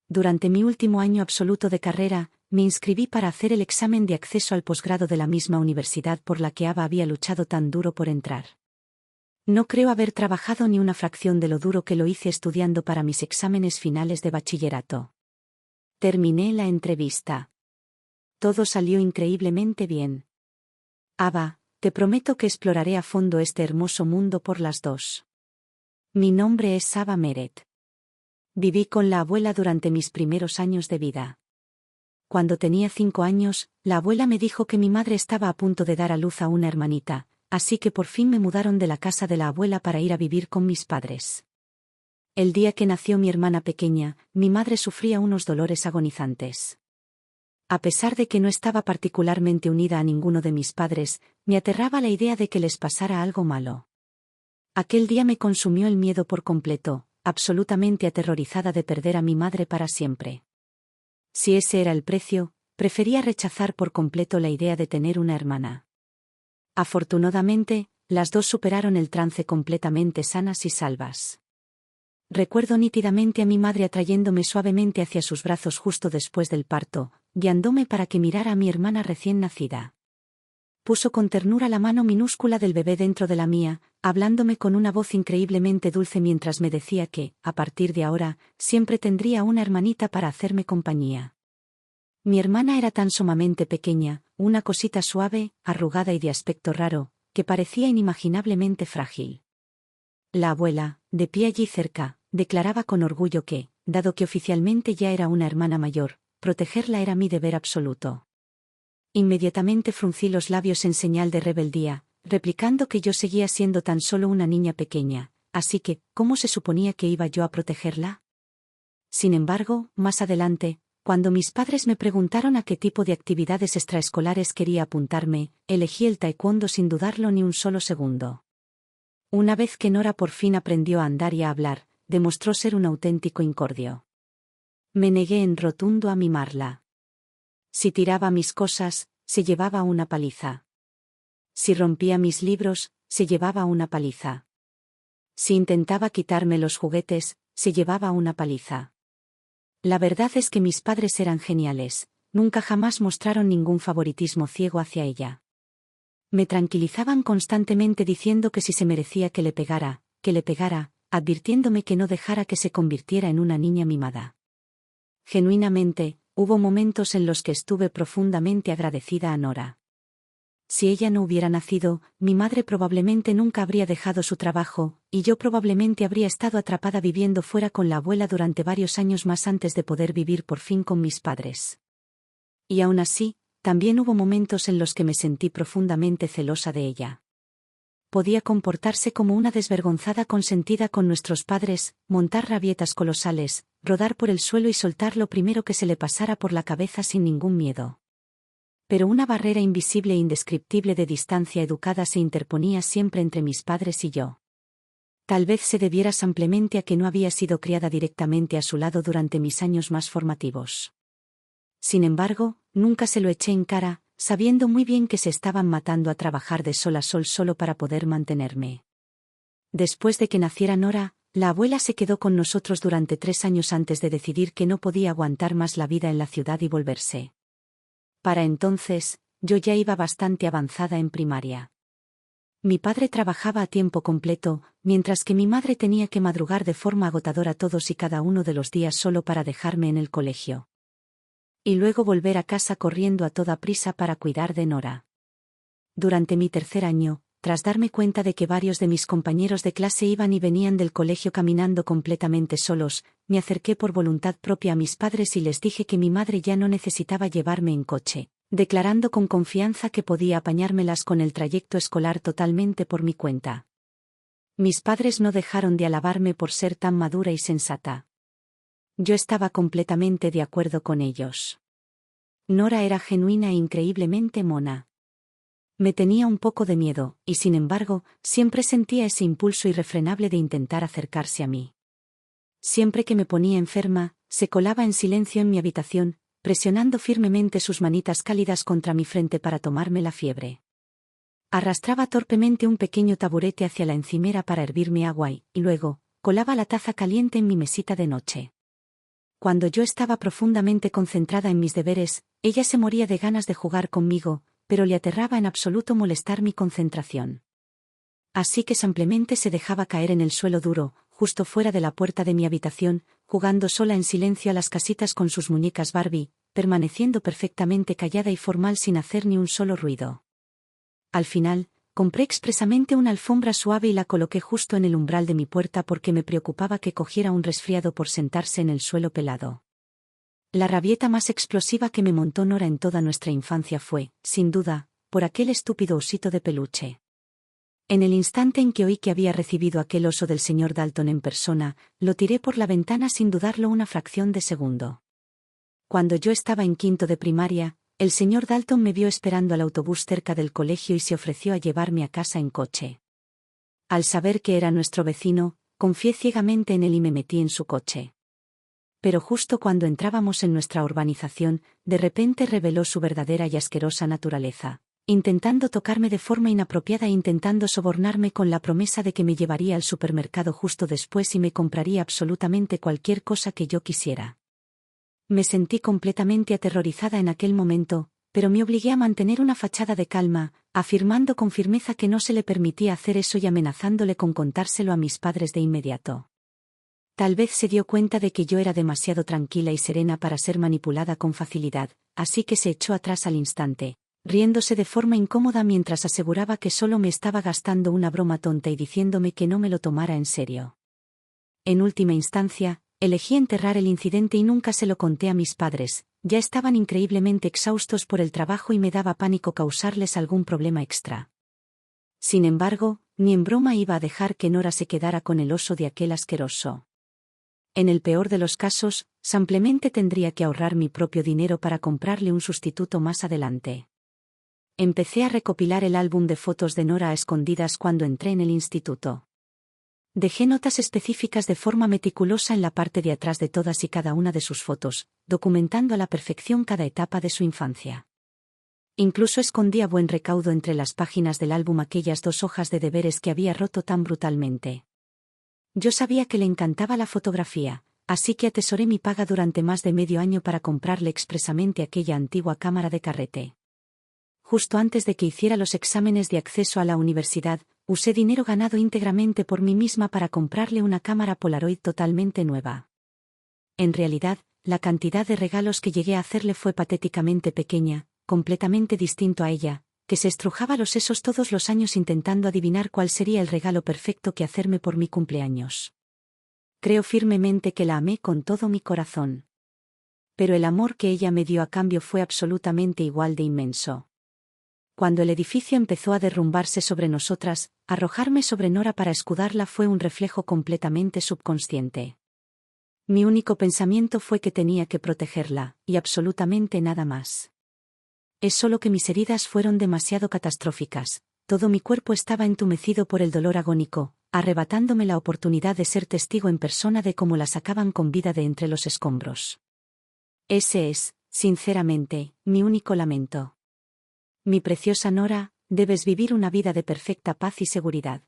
[SPEAKER 1] Durante mi último año absoluto de carrera, me inscribí para hacer el examen de acceso al posgrado de la misma universidad por la que Ava había luchado tan duro por entrar. No creo haber trabajado ni una fracción de lo duro que lo hice estudiando para mis exámenes finales de bachillerato. Terminé la entrevista. Todo salió increíblemente bien. Ava, te prometo que exploraré a fondo este hermoso mundo por las dos. Mi nombre es Ava Meret. Viví con la abuela durante mis primeros años de vida. Cuando tenía 5 años, la abuela me dijo que mi madre estaba a punto de dar a luz a una hermanita, así que por fin me mudaron de la casa de la abuela para ir a vivir con mis padres. El día que nació mi hermana pequeña, mi madre sufría unos dolores agonizantes. A pesar de que no estaba particularmente unida a ninguno de mis padres, me aterraba la idea de que les pasara algo malo. Aquel día me consumió el miedo por completo, absolutamente aterrorizada de perder a mi madre para siempre. Si ese era el precio, prefería rechazar por completo la idea de tener una hermana. Afortunadamente, las dos superaron el trance completamente sanas y salvas. Recuerdo nítidamente a mi madre atrayéndome suavemente hacia sus brazos justo después del parto, guiándome para que mirara a mi hermana recién nacida. Puso con ternura la mano minúscula del bebé dentro de la mía, hablándome con una voz increíblemente dulce mientras me decía que, a partir de ahora, siempre tendría una hermanita para hacerme compañía. Mi hermana era tan sumamente pequeña, una cosita suave, arrugada y de aspecto raro, que parecía inimaginablemente frágil. La abuela, de pie allí cerca, declaraba con orgullo que, dado que oficialmente ya era una hermana mayor, protegerla era mi deber absoluto. Inmediatamente fruncí los labios en señal de rebeldía, replicando que yo seguía siendo tan solo una niña pequeña, así que, ¿cómo se suponía que iba yo a protegerla? Sin embargo, más adelante, cuando mis padres me preguntaron a qué tipo de actividades extraescolares quería apuntarme, elegí el taekwondo sin dudarlo ni un solo segundo. Una vez que Nora por fin aprendió a andar y a hablar, demostró ser un auténtico incordio. Me negué en rotundo a mimarla. Si tiraba mis cosas, se llevaba una paliza. Si rompía mis libros, se llevaba una paliza. Si intentaba quitarme los juguetes, se llevaba una paliza. La verdad es que mis padres eran geniales, nunca jamás mostraron ningún favoritismo ciego hacia ella. Me tranquilizaban constantemente diciendo que si se merecía que le pegara, advirtiéndome que no dejara que se convirtiera en una niña mimada. Genuinamente, hubo momentos en los que estuve profundamente agradecida a Nora. Si ella no hubiera nacido, mi madre probablemente nunca habría dejado su trabajo, y yo probablemente habría estado atrapada viviendo fuera con la abuela durante varios años más antes de poder vivir por fin con mis padres. Y aún así, también hubo momentos en los que me sentí profundamente celosa de ella. Podía comportarse como una desvergonzada consentida con nuestros padres, montar rabietas colosales, rodar por el suelo y soltar lo primero que se le pasara por la cabeza sin ningún miedo. Pero una barrera invisible e indescriptible de distancia educada se interponía siempre entre mis padres y yo. Tal vez se debiera simplemente a que no había sido criada directamente a su lado durante mis años más formativos. Sin embargo, nunca se lo eché en cara, sabiendo muy bien que se estaban matando a trabajar de sol a sol solo para poder mantenerme. Después de que naciera Nora, la abuela se quedó con nosotros durante 3 años antes de decidir que no podía aguantar más la vida en la ciudad y volverse. Para entonces, yo ya iba bastante avanzada en primaria. Mi padre trabajaba a tiempo completo, mientras que mi madre tenía que madrugar de forma agotadora todos y cada uno de los días solo para dejarme en el colegio. Y luego volver a casa corriendo a toda prisa para cuidar de Nora. Durante mi 3er año, tras darme cuenta de que varios de mis compañeros de clase iban y venían del colegio caminando completamente solos, me acerqué por voluntad propia a mis padres y les dije que mi madre ya no necesitaba llevarme en coche, declarando con confianza que podía apañármelas con el trayecto escolar totalmente por mi cuenta. Mis padres no dejaron de alabarme por ser tan madura y sensata. Yo estaba completamente de acuerdo con ellos. Nora era genuina e increíblemente mona. Me tenía un poco de miedo, y sin embargo, siempre sentía ese impulso irrefrenable de intentar acercarse a mí. Siempre que me ponía enferma, se colaba en silencio en mi habitación, presionando firmemente sus manitas cálidas contra mi frente para tomarme la fiebre. Arrastraba torpemente un pequeño taburete hacia la encimera para hervirme agua y luego, colaba la taza caliente en mi mesita de noche. Cuando yo estaba profundamente concentrada en mis deberes, ella se moría de ganas de jugar conmigo, pero le aterraba en absoluto molestar mi concentración. Así que simplemente se dejaba caer en el suelo duro, justo fuera de la puerta de mi habitación, jugando sola en silencio a las casitas con sus muñecas Barbie, permaneciendo perfectamente callada y formal sin hacer ni un solo ruido. Al final, compré expresamente una alfombra suave y la coloqué justo en el umbral de mi puerta porque me preocupaba que cogiera un resfriado por sentarse en el suelo pelado. La rabieta más explosiva que me montó Nora en toda nuestra infancia fue, sin duda, por aquel estúpido osito de peluche. En el instante en que oí que había recibido aquel oso del señor Dalton en persona, lo tiré por la ventana sin dudarlo una fracción de segundo. Cuando yo estaba en 5º de primaria, el señor Dalton me vio esperando al autobús cerca del colegio y se ofreció a llevarme a casa en coche. Al saber que era nuestro vecino, confié ciegamente en él y me metí en su coche. Pero justo cuando entrábamos en nuestra urbanización, de repente reveló su verdadera y asquerosa naturaleza, intentando tocarme de forma inapropiada e intentando sobornarme con la promesa de que me llevaría al supermercado justo después y me compraría absolutamente cualquier cosa que yo quisiera. Me sentí completamente aterrorizada en aquel momento, pero me obligué a mantener una fachada de calma, afirmando con firmeza que no se le permitía hacer eso y amenazándole con contárselo a mis padres de inmediato. Tal vez se dio cuenta de que yo era demasiado tranquila y serena para ser manipulada con facilidad, así que se echó atrás al instante, riéndose de forma incómoda mientras aseguraba que solo me estaba gastando una broma tonta y diciéndome que no me lo tomara en serio. En última instancia, elegí enterrar el incidente y nunca se lo conté a mis padres, ya estaban increíblemente exhaustos por el trabajo y me daba pánico causarles algún problema extra. Sin embargo, ni en broma iba a dejar que Nora se quedara con el oso de aquel asqueroso. En el peor de los casos, simplemente tendría que ahorrar mi propio dinero para comprarle un sustituto más adelante. Empecé a recopilar el álbum de fotos de Nora a escondidas cuando entré en el instituto. Dejé notas específicas de forma meticulosa en la parte de atrás de todas y cada una de sus fotos, documentando a la perfección cada etapa de su infancia. Incluso escondí a buen recaudo entre las páginas del álbum aquellas 2 hojas de deberes que había roto tan brutalmente. Yo sabía que le encantaba la fotografía, así que atesoré mi paga durante más de medio año para comprarle expresamente aquella antigua cámara de carrete. Justo antes de que hiciera los exámenes de acceso a la universidad, usé dinero ganado íntegramente por mí misma para comprarle una cámara Polaroid totalmente nueva. En realidad, la cantidad de regalos que llegué a hacerle fue patéticamente pequeña, completamente distinto a ella, que se estrujaba los sesos todos los años intentando adivinar cuál sería el regalo perfecto que hacerme por mi cumpleaños. Creo firmemente que la amé con todo mi corazón. pero el amor que ella me dio a cambio fue absolutamente igual de inmenso. Cuando el edificio empezó a derrumbarse sobre nosotras, arrojarme sobre Nora para escudarla fue un reflejo completamente subconsciente. Mi único pensamiento fue que tenía que protegerla, y absolutamente nada más. Es solo que mis heridas fueron demasiado catastróficas, todo mi cuerpo estaba entumecido por el dolor agónico, arrebatándome la oportunidad de ser testigo en persona de cómo la sacaban con vida de entre los escombros. Ese es, sinceramente, mi único lamento. Mi preciosa Nora, debes vivir una vida de perfecta paz y seguridad.